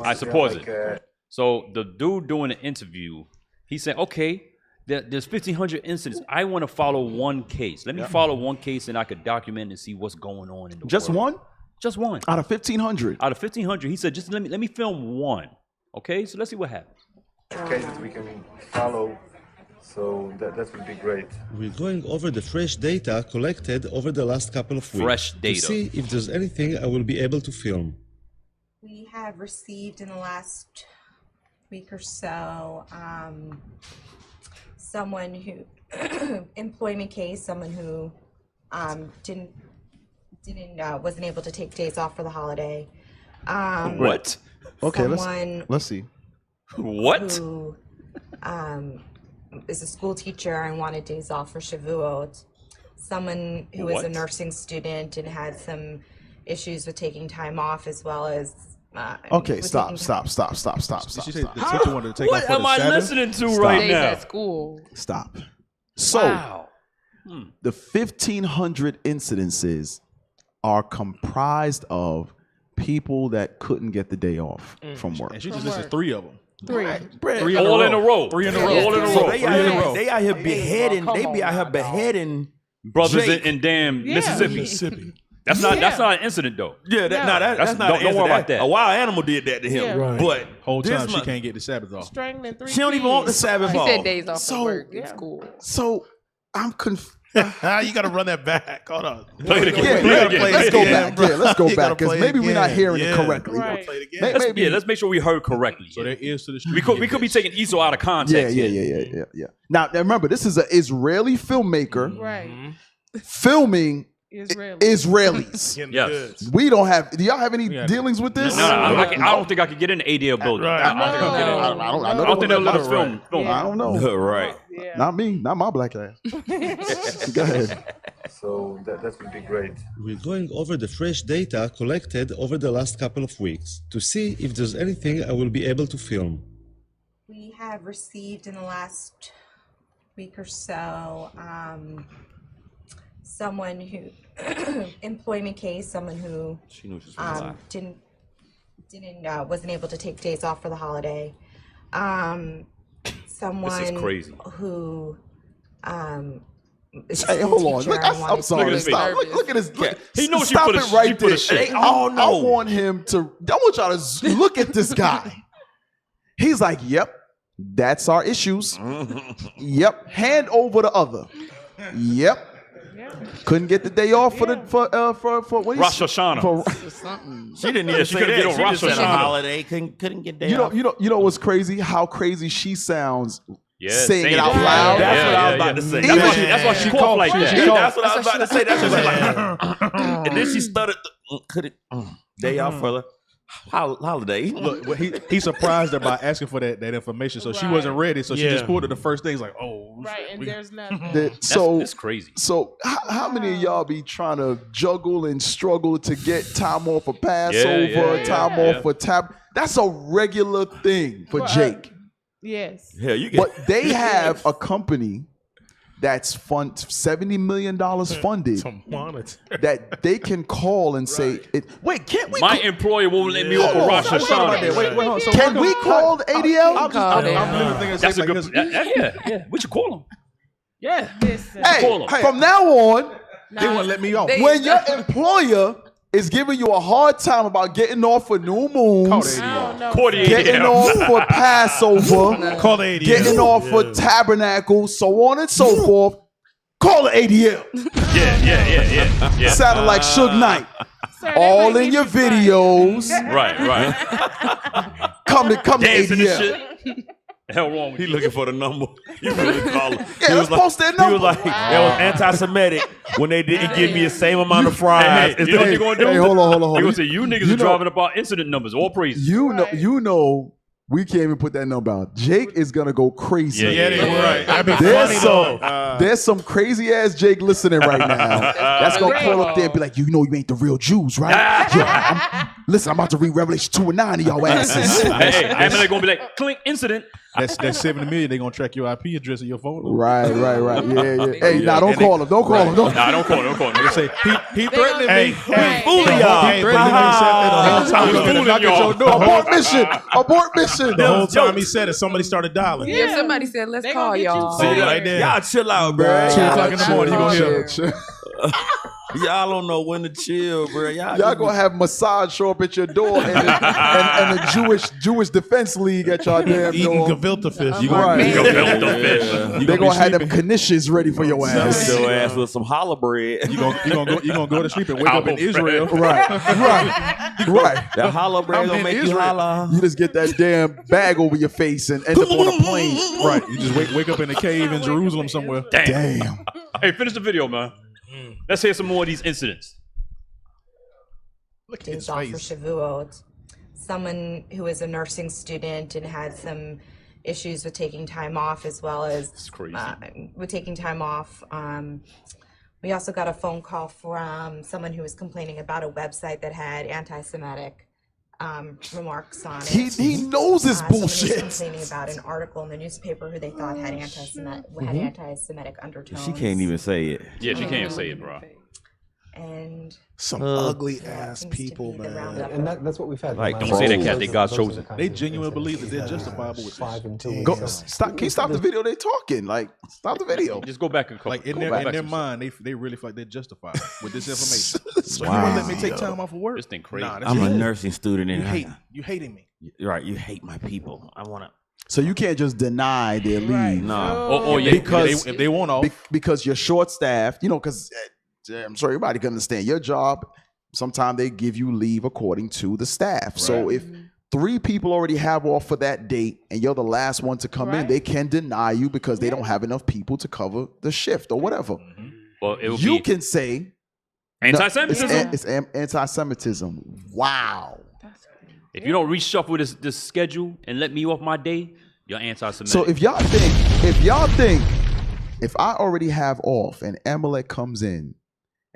I suppose it. So the dude doing the interview, he said, okay, there's 1,500 incidents. I want to follow one case. Let me follow one case and I could document and see what's going on in the Just world. one? Just one. Out of 1,500? Out of 1,500. He said, just let me film one. Okay, so let's see what happens. Cases we can follow, so that would be great. We're going over the fresh data collected over the last couple of weeks. Fresh data. To see if there's anything I will be able to film. We have received in the last week or so someone who employment case, someone who wasn't able to take days off for the holiday. What? Okay, let's see. What? Who is a school teacher and wanted days off for Shavuot. Someone who was a nursing student and had some issues with taking time off, as well as okay, stop. Did she say the teacher wanted to take What off for am I the Sabbath? listening to right Days now? at school. Stop. So, Wow. the 1,500 incidences are comprised of people that couldn't get the day off from work. And she just listed 3 of them. Three. All in a row. Three in a row. All in a row. They out here beheading. They be out here beheading Brothers Jake. in damn Yeah. Mississippi. That's not an incident though. Yeah, that's not. Don't worry about that. A wild animal did that to him, Yeah. Right. but Whole this time she month- can't get the Sabbath off. Strangling 3 She don't even want the kids. Sabbath He off. said days off So- from work in school. So, I'm confused. You got to run that back. Hold on. Play it again. Yeah, Play it again. let's go back. Yeah, let's go You back gotta because play maybe we're not again. hearing it Yeah. correctly. Right. Play it again. Let's make sure we heard correctly. So there is to the We could be taking Esau out of context. Yeah. Now remember, this is an Israeli filmmaker Right. filming Israeli. Israelis. Getting the Yes. goods. We don't have. Do y'all have any Yeah. dealings with this? No, I don't think I could get in the ADL building. Right. I don't think I'll get in. I don't think they'll let us film. I don't know. right. Yeah. Not me. Not my black ass. Go ahead. So that would be great. We're going over the fresh data collected over the last couple of weeks to see if there's anything I will be able to film. We have received in the last week or so someone who employment case, someone who She knew she was gonna lie. wasn't able to take days off for the holiday. Someone This is crazy. who is a Hey, school hold on. teacher Look, and I'm wanted sorry. his Stop. face. Look at his. Look, He knows she stop put a- it right she put a there. shit. I want him to. I want y'all to look at this guy. He's like, "Yep, that's our issues. Yep, hand over the other. Yep." Couldn't get the day off for what Rosh Hashanah. She didn't Yeah, even she say couldn't that. get on She Rosh just said a Hashanah. holiday. Couldn't get day off. You know what's crazy? How crazy she sounds Yeah, saying it out yeah, loud. That's yeah, what I was yeah, about yeah. to say. That's why she coughed like that. That's what I was about to say. That's what she like. And then she stuttered. Could it? Day off for the holiday. Look, well, he surprised her by asking for that information, so she wasn't ready. So she just pulled it the first thing. He's like, oh, Right, and there's nothing. That's crazy. So how many of y'all be trying to juggle and struggle to get time off for Passover, time off for That's a regular thing for Jake. Yes. Yeah, you get. But they have a company that's $70 million funded that they can call and say, wait, can't we? My employer won't let me off a Rosh Hashanah. Wait, hold on. So Can we call the ADL? I'm literally thinking That's a like good. this. Yeah. We should call them. Yeah. Listen. Hey, from now on, They won't let me off. when your employer is giving you a hard time about getting off for new moons, getting off for Passover, Call the ADL. getting off for Tabernacle, so on and so forth, call the ADL. Yeah. Sounded like Suge Knight. All in your videos. Right. Come to Dancing and ADL. shit. Hell wrong with He you? looking for the number. You really call him. Yeah, let's post that He number. was like, that was anti-Semitic when they didn't give me the same amount of fries. Hey, you know what they're gonna do? Hey, hold on. They're gonna say you niggas are driving up our incident numbers. All praise. You know, we can't even put that number out. Jake is gonna go crazy. Yeah, Right. That'd be funny though. There's some crazy ass Jake listening right now. That's gonna call up there and be like, you know, you ain't the real Jews, right? Listen, I'm about to read Revelation 2 and 9 to y'all asses. Hey, and they're gonna be like, clink incident. That's 70 million. They gonna track your IP address and your phone number. Right. Yeah. Hey, don't call him. Don't call him. Nah, don't call him. They say he threatening me. Hey, Fooling y'all. He threatening me. He said that the whole time. He was gonna knock at your door. Abort mission. The whole time he said it, somebody started dialing. Yeah, somebody said, let's call y'all. See, right there. Y'all chill out, bro. 2 o'clock in the morning, you gonna hear. Y'all don't know when to chill, bro. Y'all gonna have Mossad show up at your door and the Jewish Defense League at your damn eating door. gefilte fish. You gonna Gefilte fish. They gonna have them knishes ready for your ass. Your ass with some challah bread. You gonna go to sleep and wake up in Israel. Right. That challah bread gonna make you holla. You just get that damn bag over your face and end up on a plane. Right. You just wake up in a cave in Jerusalem somewhere. Damn. Hey, finish the video, man. Let's hear some more of these incidents. Look at his face. For Shavuot. Someone who is a nursing student and had some issues with taking time off, as well as with taking time off. We also got a phone call from someone who was complaining about a website that had anti-Semitic remarks on it. He knows this bullshit. Complaining about an article in the newspaper who they thought had anti-Semitic undertones. She can't even say it. Yeah, she can't say it, bro. And some ugly ass people, man. And that's what we've had. Like, don't say that, cat. They God's chosen. They genuinely believe that they're justifiable with 5 and 2. Stop! Can you stop the video? They talking. Like, stop the video. Just go back and like in their mind, they really feel like they're justified with this information. So you won't let me take time off of work? This thing crazy. Nah, I'm a nursing student, and you hating me. Right, you hate my people. I wanna. So you can't just deny their leave. No. Because if they want off, because you're short staffed. You know, because I'm sure everybody can understand your job. Sometimes they give you leave according to the staff. Right. So if 3 people already have off for that date and you're the last one to come in, they can deny you because they don't have enough people to cover the shift or whatever. Well, you can say anti-Semitism. It's anti-Semitism. Wow. If you don't reshuffle this schedule and let me off my day, you're anti-Semitic. So if y'all think if I already have off and Amalek comes in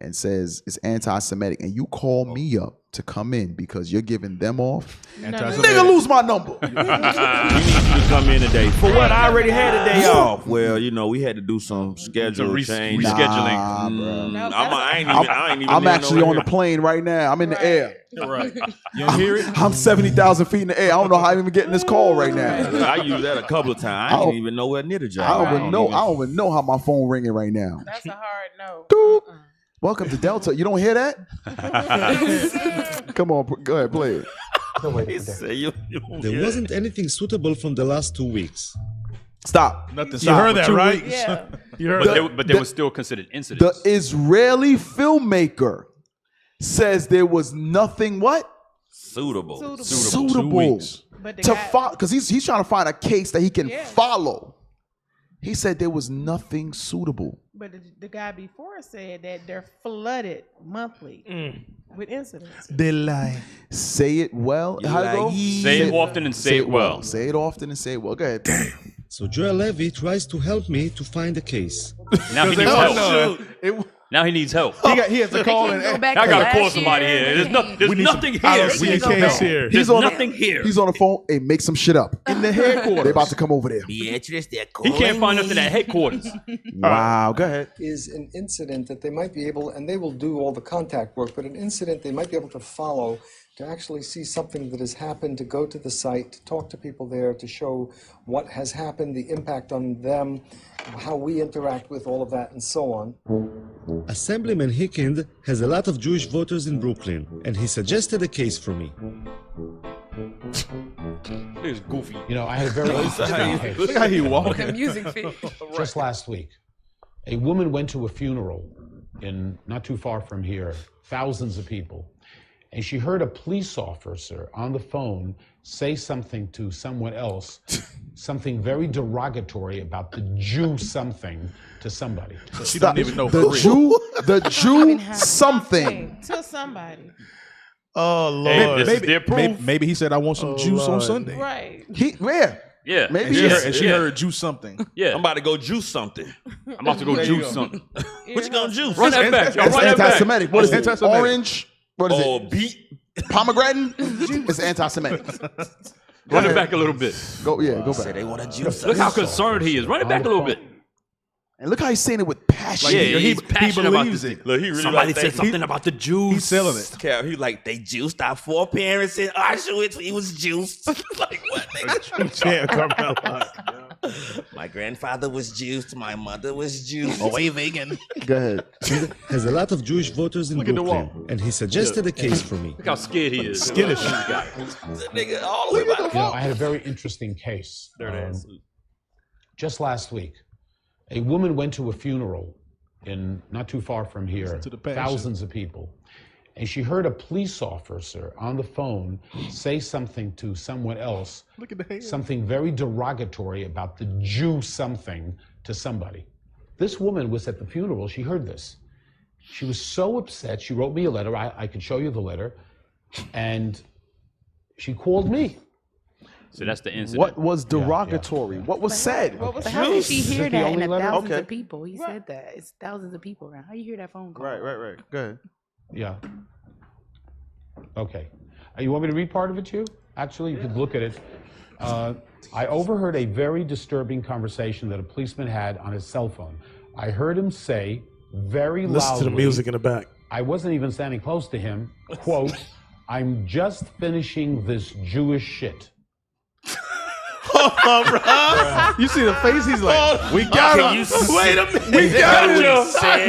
and says it's anti-Semitic and you call me up to come in because you're giving them off, nigga, lose my number. You need to come in today. For what? I already had a day off. Well, we had to do some schedule change. Rescheduling. I'm actually on the plane right now. I'm in the air. Right. You don't hear it? I'm 70,000 feet in the air. I don't know how I'm even getting this call right now. I use that a couple of times. I didn't even know where near the job. I don't even know how my phone ringing right now. That's a hard no. Welcome to Delta. You don't hear that? Come on, go ahead, play it. There wasn't anything suitable from the last 2 weeks. Stop. Nothing. You heard that, right? Yeah. You heard But they were still considered incidents. The Israeli filmmaker says there was nothing suitable. But to follow, because he's trying to find a case that he can follow. He said there was nothing suitable. But the guy before said that they're flooded monthly with incidents. They lie. Say it well. How it go? Say it often and say it well. Say it often and say it well. Go ahead. Damn. So Joel Levy tries to help me to find a case. Now he needs help. Now he needs help. He has to call and I gotta call somebody here. There's nothing here. There's nothing here. He's on the phone. Hey, make some shit up. In the headquarters. They about to come over there. He can't find nothing at headquarters. Wow, go ahead. Is an incident that they might be able, and they will do all the contact work, but an incident they might be able to follow, to actually see something that has happened, to go to the site, to talk to people there, to show what has happened, the impact on them, how we interact with all of that, and so on. Assemblyman Hickind has a lot of Jewish voters in Brooklyn, and he suggested a case for me. It's goofy. I had a very interesting case. Look how he walking. The music feed. Just last week, a woman went to a funeral in not too far from here, thousands of people, and she heard a police officer on the phone say something to someone else, something very derogatory about the Jew something to somebody. So she don't even know the Jew something to somebody. Oh Lord! Maybe he said, "I want some juice on Sunday." Right. Yeah. Maybe she heard juice something. Yeah. I'm about to go juice something. I'm about to go juice something. What you gonna juice? Run that back. It's anti-Semitic. What is it? Orange? What is it? Beet. Pomegranate? It's anti-Semitic. Run it back a little bit. Go back. Say they want to juice. Look how concerned he is. Run it back a little bit. And look how he's saying it with passion. Yeah, he's passionate about believes this. it. Look, he really Somebody like said that. something about the Jews. He's selling it. Cal, he like, they juiced our foreparents in Auschwitz. He was juiced. Like, what? My grandfather was juiced. My mother was juiced. Way vegan. Go ahead. Has a lot of Jewish voters in Brooklyn, and he suggested a case for me. Look how scared he is. Skittish. Nigga, all the way back. You know, I had a very interesting case. There it is. Just last week, a woman went to a funeral in not too far from here, thousands of people, and she heard a police officer on the phone say something to someone else, something very derogatory about the Jew something to somebody. This woman was at the funeral. She heard this. She was so upset. She wrote me a letter. I could show you the letter. And she called me. So that's the incident. What was derogatory? What was said? But how did she hear that in thousands Okay. of people? He said that. It's thousands of people around. How you hear that phone call? Right. Go ahead. Yeah. Okay. You want me to read part of it to you? Actually, you could look at it. I overheard a very disturbing conversation that a policeman had on his cell phone. I heard him say very loudly. Listen to the music in the back. I wasn't even standing close to him. Quote, "I'm just finishing this Jewish shit." You see the face? He's like, we got him. Wait a minute. We got him.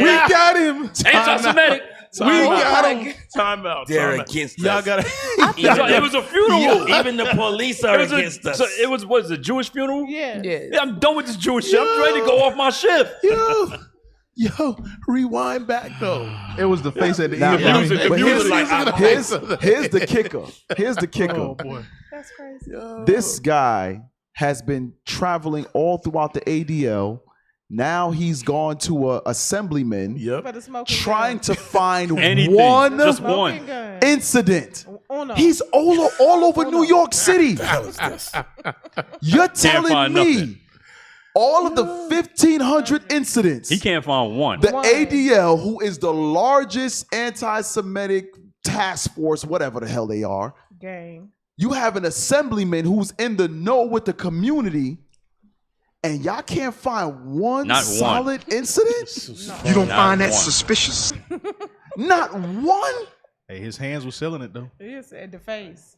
We got him. Anti-Semitic. We got him. Time out. They're against us. Y'all gotta. It was a funeral. Even the police are against us. So it was a Jewish funeral? Yeah. Yeah, I'm done with this Jewish shit. I'm ready to go off my shift. Yo, rewind back though. It was the face at the Now, end. but here's the kicker. Here's the kicker. Oh boy. That's crazy. This guy has been traveling all throughout the ADL. Now he's gone to a assemblyman For the smoking trying gun. to find Anything. one Just one. Smoking gun. incident. Uno. He's all over New York City. You're telling find me nothing. all of the 1,500 incidents, He can't find one. the ADL, who is the largest anti-Semitic task force, whatever the hell they are, Gang. you have an assemblyman who's in the know with the community, and y'all can't find one Not one. solid incident? You don't Not find that one. suspicious? Not one? Hey, his hands were selling it though. He said the face.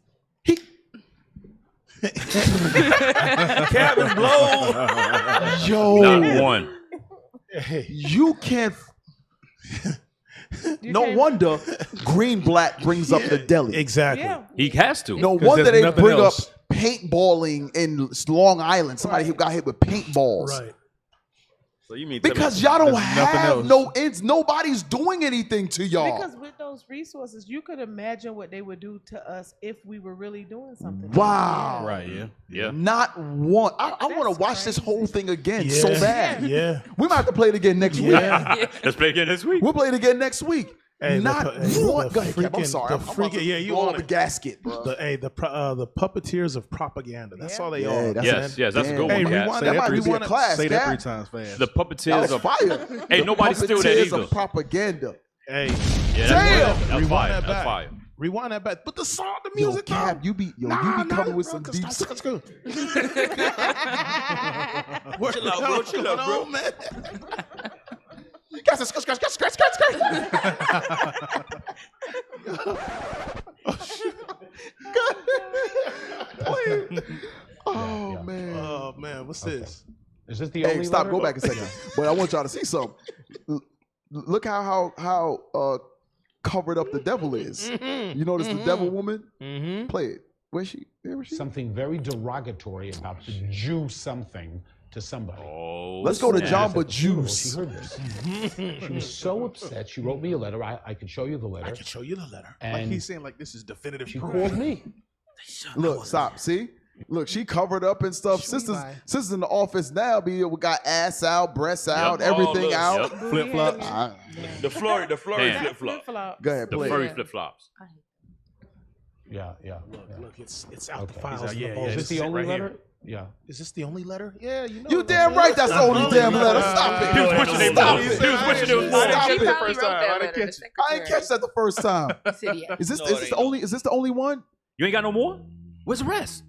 Cabin blow. Yo. Not one. You can't. You No can't- wonder Greenblatt brings up the deli. Exactly. Yeah. He has to. No 'Cause wonder there's they nothing bring else. up paintballing in Long Island. Somebody who got hit with paintballs. Right. So you mean Because y'all don't There's nothing have else. no ends. Nobody's doing anything to y'all. Because with those resources, you could imagine what they would do to us if we were really doing something. Wow. Right. Yeah. Yeah. Not one. I want to watch this whole thing again so Yeah. bad. Yeah. We might have to play it again next week. Yeah. Let's play again this week. We'll play it again next week. Hey, Not one. Go ahead, Cap. I'm freaking- sorry. the I'm about freaking- to yeah, you blow want the it. gasket, bro. The puppeteers of propaganda. That's all they Yeah, are. that's Yes, yes, that's a good Hey, one, Cat. rewind Say That that might three be a times. class, Say that Cap. 3 times fast. The That puppeteers was of fire. Hey, The nobody steal that puppeteers either. of propaganda. Hey, Yeah, Damn! that's rewind fire. that That's back. fire. Rewind that back. But the song, the Yo, music, Cap, though. you be coming with some deep. Let's go. Chill out, bro, man. Oh man. Oh man, what's this? Is this the Hey, only stop. letter? Go back a second. But I want y'all to see something. Look how covered up the devil is. You notice the devil woman? Play it. Where's she? Where was she? Something very derogatory about the Jew something to somebody. Oh, Let's go to snap. Jamba She Juice. heard this. She was so upset. She wrote me a letter. I could show you the letter. I can show you the letter. And Like he's saying, like this is definitive she proof. called me. Look, stop. See? Look, she covered up and stuff. Sisters in the office now we got ass out, breasts out, everything out. Yep. Flip flops. The flurry Damn. flip flop. Flip-flop. Go ahead, The play. furry it. flip flops. Yeah. Look, it's out the Okay. files. Yeah, in the yeah, vault. Is this the only right letter? here. Yeah. Is this the only letter? Yeah, you know. You damn right that's the only damn letter. Stop it. He was wishing it Stop was. it. He was wishing it was more. Stop She it. probably wrote that letter, the I ain't catch that the first time. secretary. Is this the only one? You ain't got no more? Where's the rest?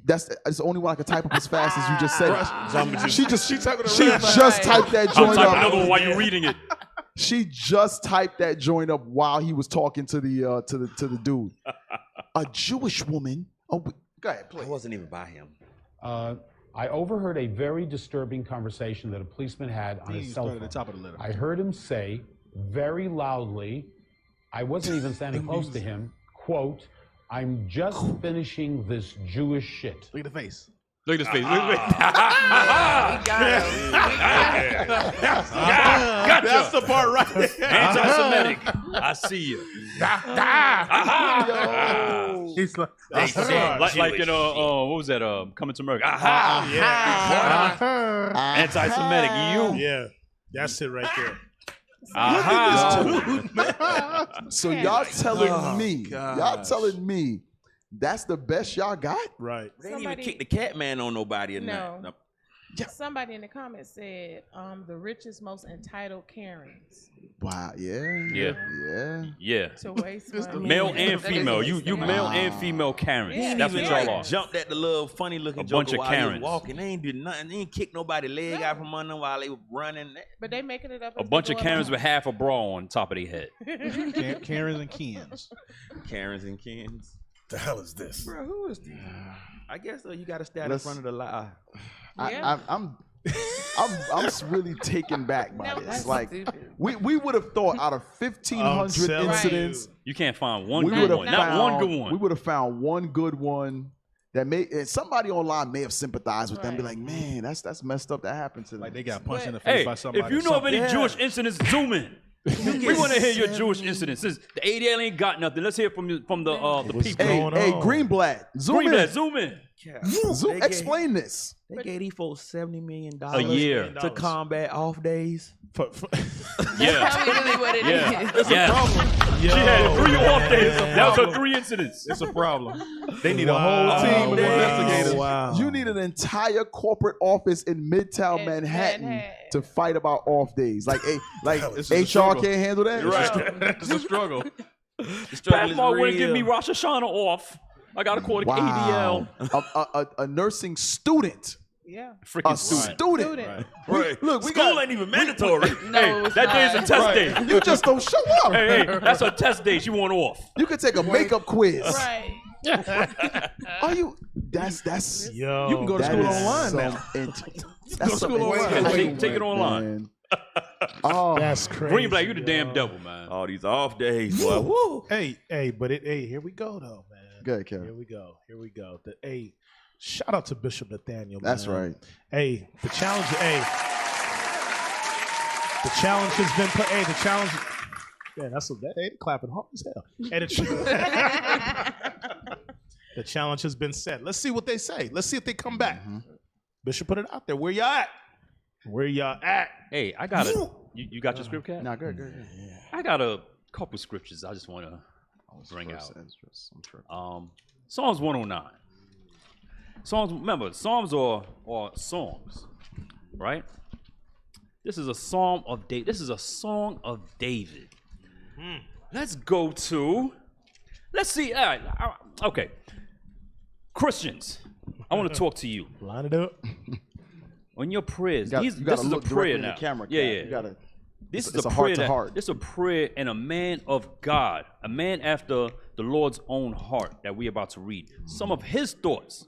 That's the only one I can type up as fast as you just said it. She just typing it she real just fast. typed that I'm joint typing up. another one while you're reading it. She just typed that joint up while he was talking to the dude. A Jewish woman. Oh, go ahead, please. I wasn't even by him. I overheard a very disturbing conversation that a policeman had on his cell phone. At the top of the letter. I heard him say very loudly, I wasn't even standing close to him, quote, "I'm just finishing this Jewish shit." Look at the face. Look at his face. That's the part right there. Anti-Semitic. I see you. He's like, like what was that? Coming to America. Anti-Semitic. You. Yeah, that's it right there. So y'all telling me that's the best y'all got? Right. They didn't even kick the cat man on nobody or No. nothing. Somebody in the comments said, the richest, most entitled Karens. Wow. Yeah. To waste money. Male and female. You male and female Karens. He ain't That's even what y'all are. jumped at the little funny looking A bunch joker of while he was Karens. walking. They ain't do nothing. They ain't kick nobody leg out from under them while they were running. But they making it up. A bunch of Karens with half a bra on top of their head. Karens and Kens. Karens and Kens. The hell is this? Bro, who is this? I guess you got to stand in front of the lie. I'm really taken back by this. that's Like stupid. we would have thought out of 1,500 incidents, You can't find one we good would have one. Not one good one. We would have found one good one that and somebody online may have sympathized with them, be like, man, that's messed up. That happened to them. Like they got punched in the face Hey, by somebody. if you know of any Jewish incidents, zoom in. We want to hear your Jewish incidents. Since the ADL ain't got nothing, let's hear from the people. Hey, Greenblatt, zoom in. Greenblatt, zoom in. Explain this. They gave these folks $70 million A year. to combat off days. Yeah. Probably what it is. It's a problem. She had 3 off days. That was her 3 incidents. It's a problem. They need a whole team of investigators. Wow. You need an entire corporate office in Midtown Manhattan to fight about off days. Like HR can't handle that. Right. It's a struggle. Pathmark wouldn't give me Rosh Hashanah off. I got to call the ADL. A nursing student. Yeah. Freaking A student. Right. Look, school ain't even mandatory. No, hey, it's that not. day's a test day. You just don't show up. Hey, that's a test day. She want off. You can take a makeup quiz. Right. Are you? That's. Yo, You can go to that school is online some now. That's school online. Take it online. Oh, that's crazy. Greenblatt, you the damn devil, man. All these off days, boy. Woo. Hey, but here we go though, man. Good, Kevin. Here we go. Shout out to Bishop Nathaniel. That's man. right. Hey, the challenge. The challenge has been put. The challenge. Man, that's that ain't clapping hard as hell. And the challenge has been set. Let's see what they say. Let's see if they come back. Bishop put it out there. Where y'all at? Hey, I got a. You got your script, Cat? Nah, good. I got a couple scriptures I just want to bring out. Psalms 109. Psalms are songs, right? This is a psalm of David. This is a song of David. Let's go to. Let's see. All right, okay. Christians, I want to talk to you. Line it up. On your prayers, You this is a prayer now. Camera, yeah. You gotta, This it's is a prayer heart to heart. This is a prayer and a man of God, a man after the Lord's own heart that we're about to read. Some of his thoughts.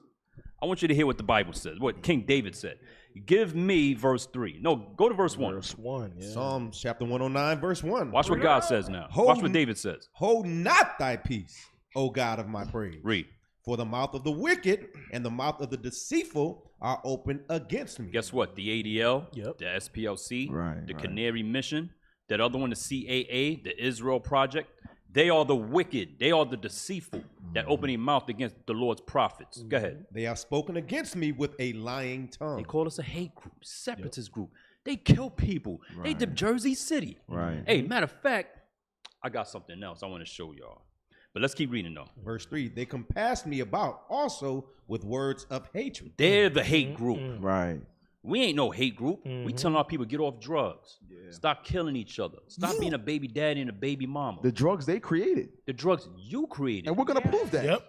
I want you to hear what the Bible says, what King David said. Give me verse 3. No, go to verse 1. Verse 1, yeah. Psalms chapter 109, verse 1. Watch what God says now. Watch what David says. Hold not thy peace, O God of my praise. Read. For the mouth of the wicked and the mouth of the deceitful are open against me. Guess what? The ADL, the SPLC, the Canary Mission, that other one, the CAA, the Israel Project, they are the wicked. They are the deceitful that open their mouth against the Lord's prophets. Go ahead. They have spoken against me with a lying tongue. They call us a hate group, separatist group. They kill people. They did Jersey City. Right. Hey, matter of fact, I got something else I want to show y'all. But let's keep reading though. Verse 3, they compassed me about also with words of hatred. They're the hate group. Right. We ain't no hate group. We telling our people, get off drugs. Stop killing each other. Stop being a baby daddy and a baby mama. The drugs they created. The drugs you created. And we're going to prove that. Yep.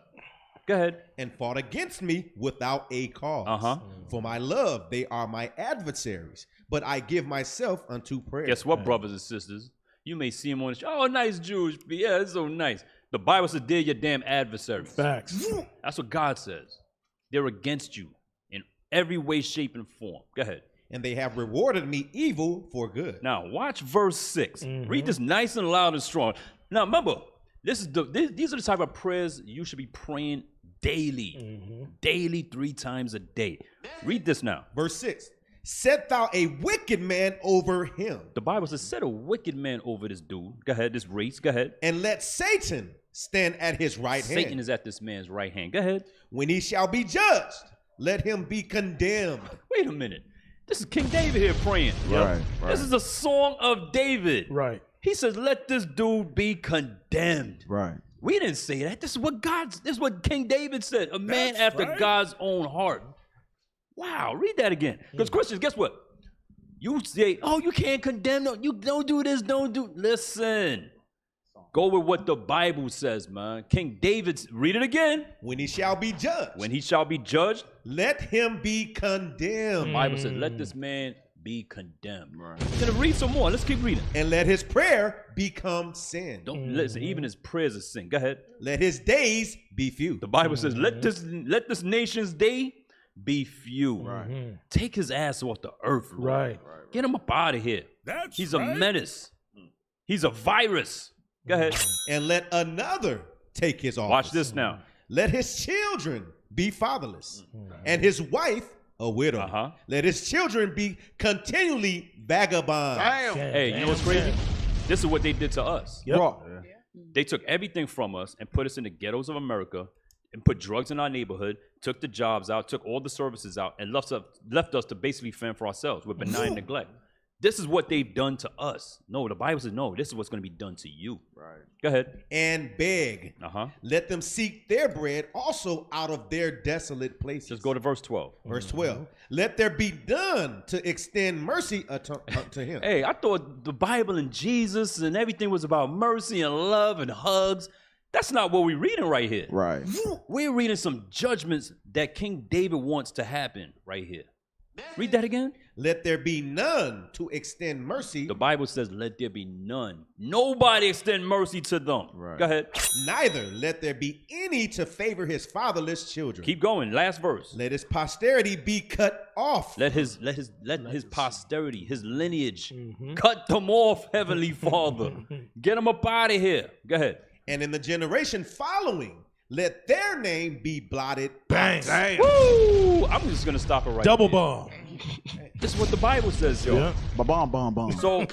Go ahead. And fought against me without a cause. Uh-huh. For my love, they are my adversaries, but I give myself unto prayer. Guess what, brothers and sisters? You may see them on the show. Oh, nice Jewish people. Yeah, it's so nice. The Bible says they're your damn adversaries. Facts. That's what God says. They're against you in every way, shape, and form. Go ahead. And they have rewarded me evil for good. Now, watch verse 6. Read this nice and loud and strong. Now, remember, these are the type of prayers you should be praying daily. Daily, 3 times a day. Read this now. Verse 6. Set thou a wicked man over him. The Bible says, set a wicked man over this dude. Go ahead, this race. Go ahead. And let Satan stand at his right hand. Satan is at this man's right hand. Go ahead. When he shall be judged, let him be condemned. Wait a minute. This is King David here praying. Right. This is a song of David. Right. He says, let this dude be condemned. Right. We didn't say that. This is what King David said. A man after God's own heart. Wow, read that again. Because Christians, guess what? You say, oh, you can't condemn. No, you don't do this, don't do. Listen. Go with what the Bible says, man. King David's, read it again. When he shall be judged. When he shall be judged. Let him be condemned. The Bible says, let this man be condemned. Right. We're going to read some more. Let's keep reading. And let his prayer become sin. Don't listen, even his prayers are sin. Go ahead. Let his days be few. The Bible says, let this nation's day be few. Right. Take his ass off the earth, Lord. Right. Get him up out of here. He's a menace. He's a virus. Go ahead. And let another take his office. Watch this now. Let his children be fatherless, and his wife a widow. Let his children be continually vagabonds. Damn. Hey, you know what's crazy? This is what they did to us. Yep. They took everything from us and put us in the ghettos of America and put drugs in our neighborhood, took the jobs out, took all the services out, and left us to basically fend for ourselves with benign neglect. This is what they've done to us. No, the Bible says, no, this is what's going to be done to you. Right. Go ahead. And beg. Let them seek their bread also out of their desolate places. Just go to verse 12. Verse 12. Let there be done to extend mercy unto him. Hey, I thought the Bible and Jesus and everything was about mercy and love and hugs. That's not what we're reading right here. Right. We're reading some judgments that King David wants to happen right here. Read that again. Let there be none to extend mercy. The Bible says, let there be none. Nobody extend mercy to them. Right. Go ahead. Neither let there be any to favor his fatherless children. Keep going. Last verse. Let his posterity be cut off. Let his posterity, his lineage, cut them off, Heavenly Father. Get them up out of here. Go ahead. And in the generation following, let their name be blotted. Bang. Damn. Woo! I'm just going to stop it right Double there. bomb. This is what the Bible says, yo. Yeah. Ba-bomb. So,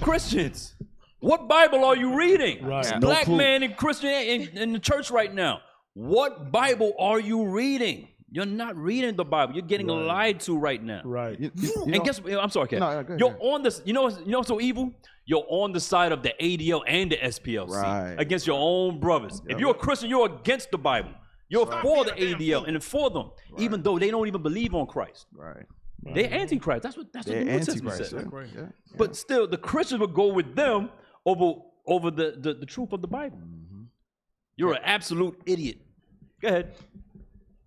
Christians, what Bible are you reading? Right. Black man and Christian in the church right now. What Bible are you reading? You're not reading the Bible. You're getting lied to right now. Right. And guess what? I'm sorry, Ken. No, go ahead. You're on this. You know what's so evil? You're on the side of the ADL and the SPLC Right. against your own brothers. If you're a Christian, you're against the Bible. You're for the ADL and for them, even though they don't even believe on Christ. Right. They're antichrist. That's what the New Testament says. Yeah. But still, the Christians will go with them over the truth of the Bible. You're an absolute idiot. Go ahead.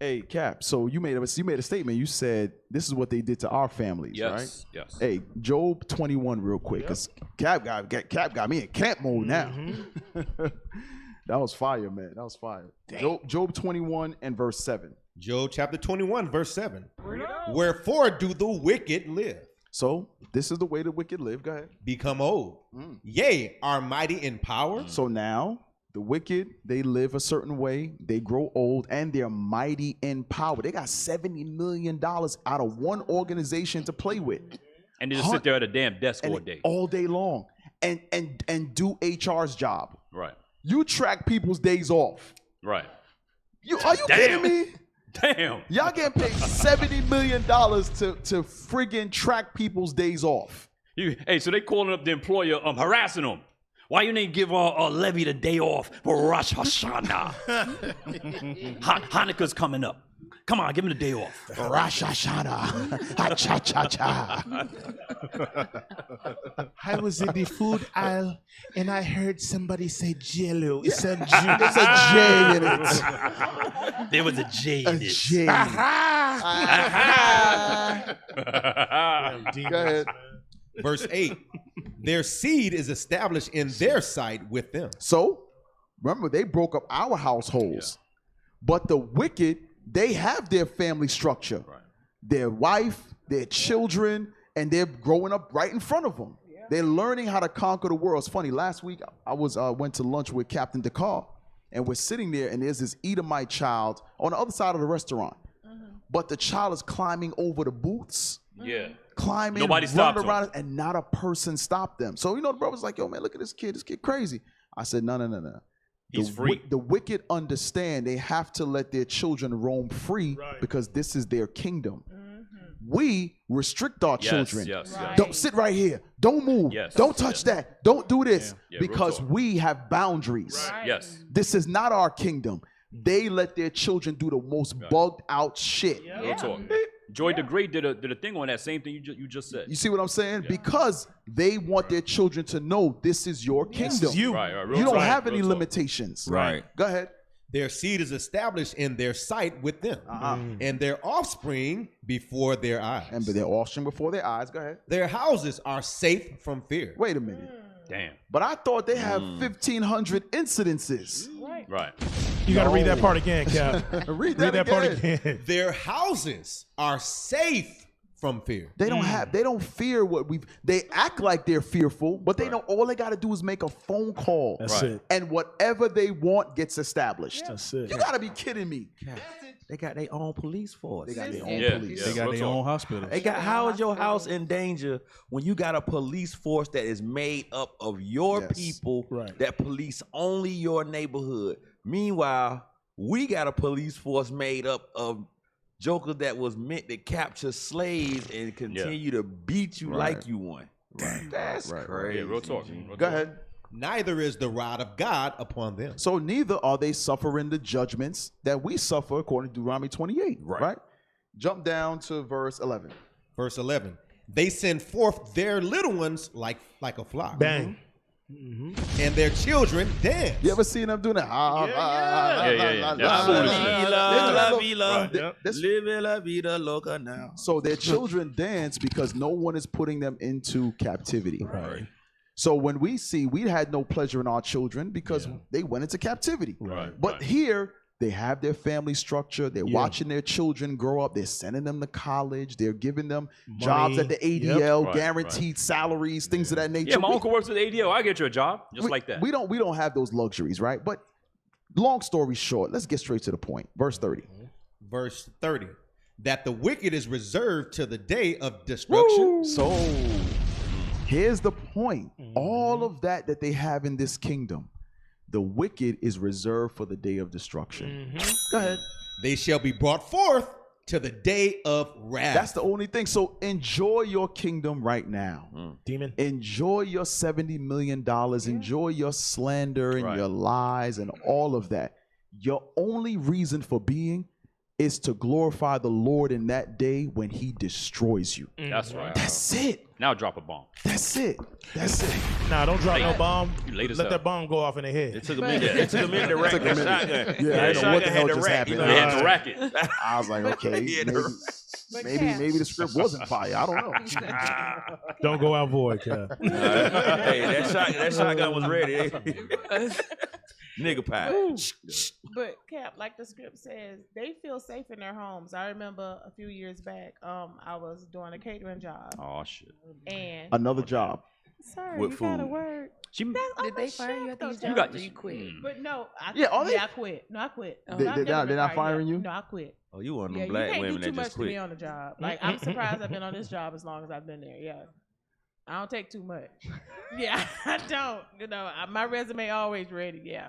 Hey, Cap. So you made a statement. You said this is what they did to our families, right? Yes. Hey, Job 21, real quick, because Cap got me in camp mode now. That was fire, man. That was fire. Job 21 and verse 7. Job chapter 21, verse 7. Wherefore do the wicked live? So this is the way the wicked live. Go ahead. Become old. Yea, are mighty in power. So now the wicked, they live a certain way. They grow old and they're mighty in power. They got $70 million out of one organization to play with. And they just sit there at a damn desk all day long and do HR's job. Right. You track people's days off. Right. Are you kidding me? Damn. Y'all getting paid $70 million to friggin' track people's days off. Hey, so they calling up the employer, harassing them. Why you didn't give Levy the day off for Rosh Hashanah? Hanukkah's coming up. Come on, give him the day off. Rosh Hashanah. Ha-cha-cha-cha. I was in the food aisle and I heard somebody say Jello. It's a J. It's a J in it. There was a J in it. J. Go ahead. Verse 8. Their seed is established in their sight with them. So, remember, they broke up our households. But the wicked, they have their family structure. Right. Their wife, their children, and they're growing up right in front of them. Yeah. They're learning how to conquer the world. It's funny, last week I went to lunch with Captain Dakar, and we're sitting there, and there's this Edomite child on the other side of the restaurant. But the child is climbing over the booths. Yeah. Climbing, nobody stopped him. Around, and not a person stopped them. So, the brother's like, yo, man, look at this kid crazy. I said, no. He's free. The wicked understand they have to let their children roam free because this is their kingdom. We restrict our children. Don't sit right here. Don't move. Don't touch that. Don't do this because we have boundaries. Yes. This is not our kingdom. They let their children do the most bugged out shit. Real talk. Joy the Great did a thing on that same thing you just said. You see what I'm saying? Because they want their children to know this is your kingdom. This is you. You don't have any limitations. Right. Go ahead. Their seed is established in their sight with them, and their offspring before their eyes. And their offspring before their eyes. Go ahead. Their houses are safe from fear. Wait a minute. Damn. But I thought they have 1,500 incidences. Right. You got to read that part again, Cap. read that part again. Their houses are safe from fear. They don't fear they act like they're fearful, but they know all they got to do is make a phone call. That's it. And whatever they want gets established. That's it. You got to be kidding me. They got their own police force. They got their own police. They got their own hospital. How is your house in danger when you got a police force that is made up of your people that police only your neighborhood? Meanwhile, we got a police force made up of jokers that was meant to capture slaves and continue to beat you like you won. That's crazy. Yeah, real talk. Go ahead. Neither is the rod of God upon them. So neither are they suffering the judgments that we suffer according to Deuteronomy 28. Right? Jump down to verse 11. Verse 11. They send forth their little ones like a flock. Bang. And their children dance. You ever seen them doing that? So their children dance because no one is putting them into captivity. Right. So when we had no pleasure in our children because they went into captivity. But here, they have their family structure. They're watching their children grow up. They're sending them to college. They're giving them jobs at the ADL, guaranteed salaries, things of that nature. Yeah, my uncle works at the ADL. I get you a job just like that. We don't have those luxuries, right? But long story short, let's get straight to the point. Verse 30. Verse 30. That the wicked is reserved to the day of destruction. Woo. So here's the point. All of that they have in this kingdom, the wicked is reserved for the day of destruction. Go ahead. They shall be brought forth to the day of wrath. That's the only thing. So enjoy your kingdom right now. Demon. Enjoy your $70 million. Enjoy your slander and your lies and all of that. Your only reason for being is to glorify the Lord in that day when he destroys you. That's right. That's it. Now drop a bomb. That's it. That's it. Nah, don't drop no bomb. Let that bomb go off in the head. It took a minute to rack that shotgun. Yeah, I know what the hell just happened. They had to rack it. I was like, okay, maybe the script wasn't fire. I don't know. Don't go out void, Cap. Hey, that shotgun was ready. Nigga pie. But Cap, like the script says, they feel safe in their homes. I remember a few years back, I was doing a catering job. Oh shit! And another job. Sorry, with you food. got a word. Did they fire you at these You jobs got or this. you quit? But no, I quit. No, I quit. They're not firing you? No, I quit. Oh, you one of them Yeah, black you can't women do too that much just to me quit. on the job. Like, I'm surprised I've been on this job as long as I've been there. Yeah. I don't take too much. Yeah, I don't. My resume always ready. Yeah.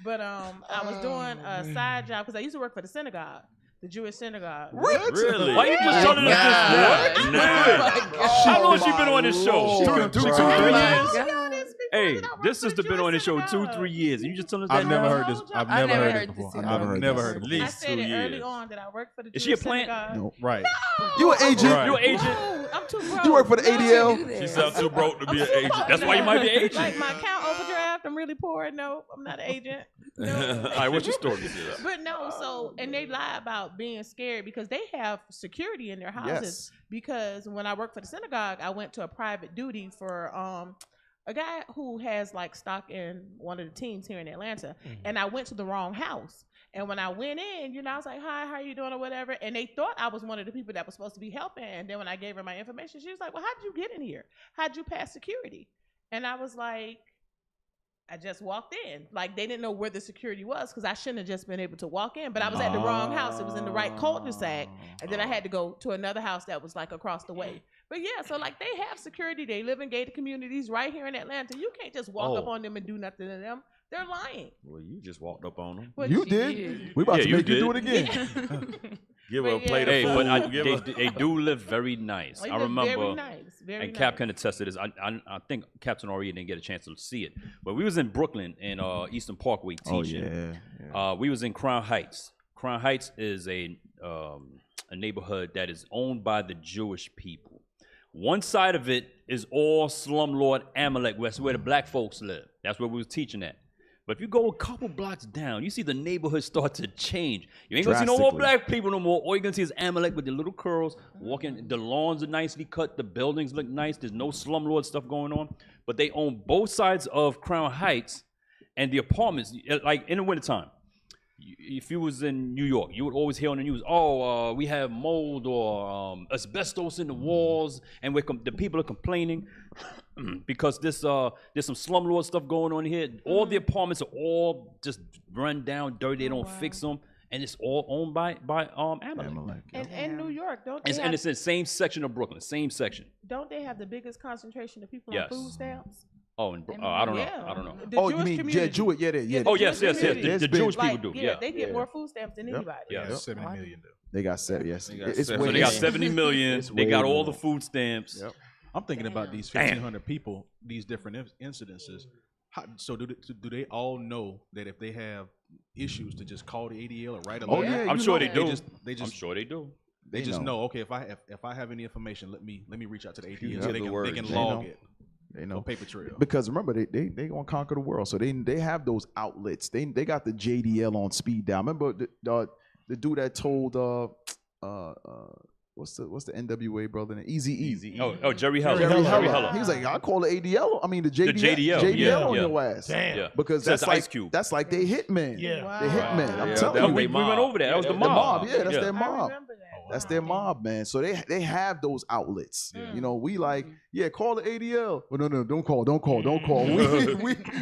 But I was doing a side job because I used to work for the synagogue, the Jewish synagogue. What? Really? Why you just telling us this? What? How long has she been on this show? 2 years. Hey, this sister been on this show 2-3 years. And you just telling us that I've never now? heard this. I've never heard this before. I've never heard it At before. least I said 2 it years. early on that I work for the Is Jewish she a plant? synagogue. No. Right. You an agent? Right. You an agent? No, I'm too broke. You work for the ADL? She sounds too broke to be an agent. That's why you might be an agent. Like my account overdraft, I'm really poor. No, I'm not an agent. No. All right, what's your story? But no, so and they lie about being scared because they have security in their houses. Yes. Because when I worked for the synagogue, I went to a private duty for a guy who has like stock in one of the teams here in Atlanta, and I went to the wrong house. And when I went in, you know, I was like, "Hi, how are you doing?" or whatever, and they thought I was one of the people that was supposed to be helping. And then when I gave her my information, she was like, "Well, how did you get in here? How'd you pass security?" And I was like, I just walked in. Like, they didn't know where the security was because I shouldn't have just been able to walk in. But I was at the wrong house. It was in the right cul-de-sac. And then I had to go to another house that was, like, across the way. But, yeah, so, like, they have security. They live in gated communities right here in Atlanta. You can't just walk up on them and do nothing to them. They're lying. Well, you just walked up on them. But You she did. We about to make you do it again. Give her a plate of food. food. But they do live very nice. They I live remember, very nice, very and Cap nice. can attest to this. I think Captain already didn't get a chance to see it, but we was in Brooklyn in Eastern Parkway teaching. We was in Crown Heights. Crown Heights is a neighborhood that is owned by the Jewish people. One side of it is all slumlord Amalek, that's where the black folks live. That's where we was teaching at. But if you go a couple blocks down, you see the neighborhood start to change. You ain't gonna see no more black people no more. All you're gonna see is Amalek with the little curls walking. The lawns are nicely cut. The buildings look nice. There's no slumlord stuff going on. But they own both sides of Crown Heights and the apartments. Like in the wintertime, if you was in New York, you would always hear on the news, we have mold or asbestos in the walls, and the people are complaining because there's some slumlord stuff going on here. All the apartments are all just run down, dirty. They don't fix them, and it's all owned by Amalek. And New York, don't they And it's in the same section of Brooklyn, same section. don't they have the biggest concentration of people Yes. on food stamps? Oh, I don't know. Yeah. I don't know. The Jewish you mean community. Jewish? Yeah. Oh, yes. There's The been- Jewish people do. Yeah. They get more food stamps than anybody. Yeah. 70 million. They got 70. Yes. So they got 70 million. They got all the food stamps. Yep. I'm thinking about these 1,500 people, these different incidences. So do they all know that if they have issues to just call the ADL or write a letter? Yeah, I'm sure they do. They just I'm sure they do. They just know. Okay, if I have any information, let me reach out to the ADL so they can log it. They know paper trail. Because remember they gonna conquer the world, so they have those outlets. They got the JDL on speed dial. Remember the dude that told what's the NWA brother? Easy. Oh, Jerry Heller. Jerry Heller. He was like, I call the ADL. I mean the JDL on your ass. Damn. Because Says that's like Ice Cube. That's like they hitmen. Yeah. They hitmen. I'm telling you. We went over that. That was the mob. That's their mob. That's their mob, man. So they have those outlets. You know, we like, call the ADL. Well, no, don't call.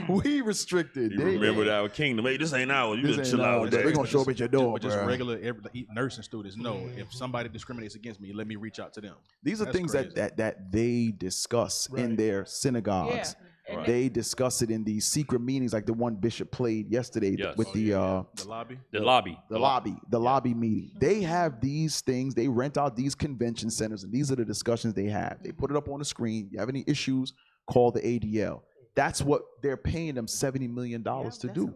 We restricted. You remember that with Kingdom? Hey, this ain't ours. You just chill out. They're gonna show up at your door. But just bruh. regular nursing students know if somebody discriminates against me, let me reach out to them. These are That's things crazy. that they discuss in their synagogues. Yeah. They discuss it in these secret meetings, like the one Bishop played yesterday with the lobby. The lobby meeting. They have these things. They rent out these convention centers, and these are the discussions they have. They put it up on the screen. You have any issues? Call the ADL. That's what they're paying them $70 million to do.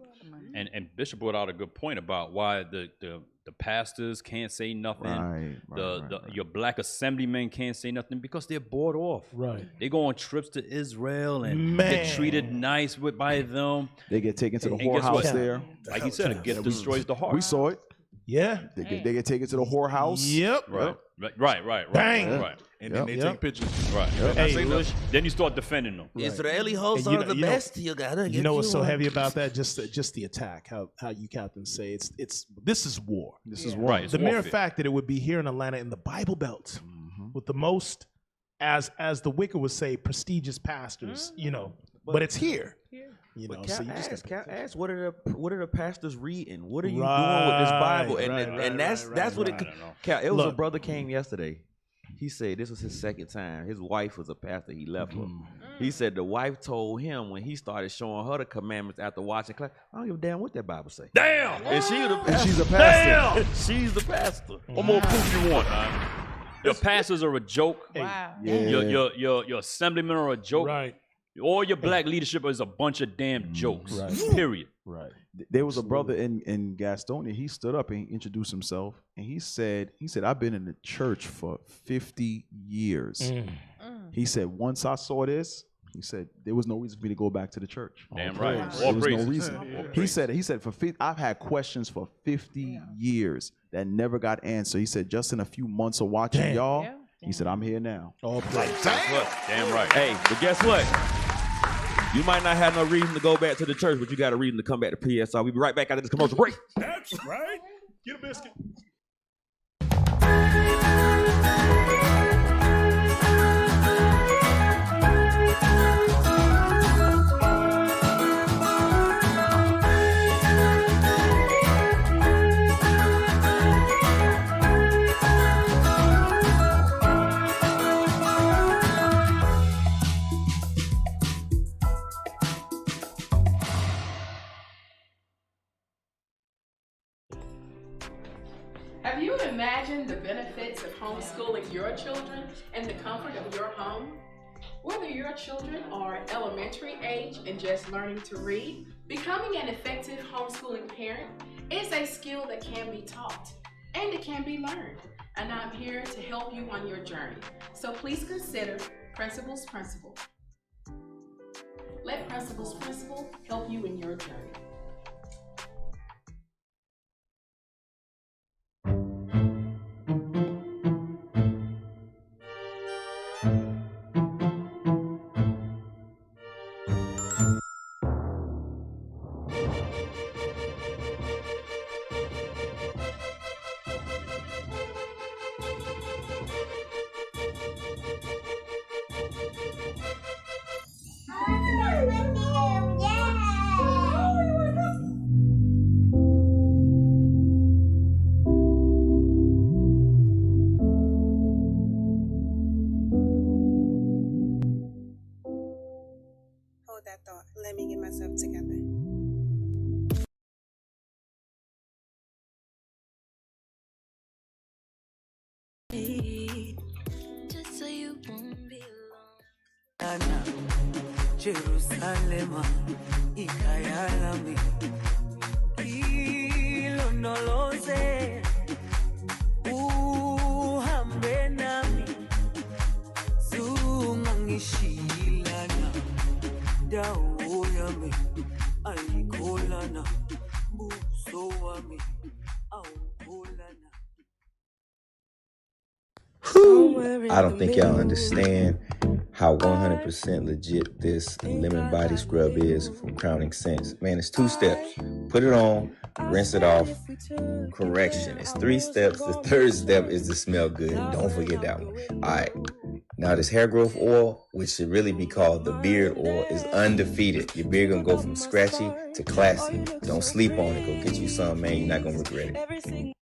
And Bishop brought out a good point about why the pastors can't say nothing. Your black assemblymen can't say nothing because they're bought off. Right. They go on trips to Israel and get treated nice by them. They get taken to the And guess whorehouse what? there. Like he said, a gift destroys the heart. We saw it. Yeah. They get taken to the whorehouse. Yep. Right. Bang. Right. And then they take pictures. Right. Hey, then you start defending them. Right. Israeli hosts And are the best. You gotta get You know what's so one. heavy about that? Just the attack. How you captains say it's this is war. This is war. Right. The mere fact that it would be here in Atlanta in the Bible Belt with the most, as the Wicker would say, prestigious pastors. You know, but it's here. You know, so you just ask what are the pastors reading? What are you doing with this Bible? And that's what it. It was a brother came yesterday. He said this was his second time. His wife was a pastor. He left her. He said the wife told him when he started showing her the commandments after watching class, I don't give a damn what that Bible say. Damn. And she's a pastor. Damn. She's the pastor. What more proof you want, man? Your pastors are a joke. Wow. Your assemblymen are a joke. Right. All your black leadership is a bunch of damn jokes. Right. Period. Right. There was a brother in Gastonia. He stood up and he introduced himself, and he said, I've been in the church for 50 years. He said, once I saw this, he said there was no reason for me to go back to the church. Damn right. There was no reason. He said I've had questions for 50 years that never got answered. He said just in a few months of watching y'all, he said I'm here now. Damn right. Hey, but guess what? You might not have no reason to go back to the church, but you got a reason to come back to PSR. We'll be right back after this commercial break. That's right. Get a biscuit. Have you imagined the benefits of homeschooling your children in the comfort of your home? Whether your children are elementary age and just learning to read, becoming an effective homeschooling parent is a skill that can be taught and it can be learned. And I'm here to help you on your journey. So please consider Principal's Principle. Let Principal's Principle help you in your journey. Hold that thought. Let me get myself together. Just so you won't be alone. Jerusalem, ikayalami, ilonoloze, uhambe nami, zungangishilana, dawo yami, ayikholana, buso wami, awukholana. I don't think y'all understand how 100% legit this lemon body scrub is from Crowning Sense. Man, it's 2 steps. Put it on, rinse it off. Correction, it's 3 steps. The 3rd step is to smell good. Don't forget that one. All right. Now this hair growth oil, which should really be called the beard oil, is undefeated. Your beard gonna go from scratchy to classy. Don't sleep on it. Go get you some, man. You're not gonna regret it.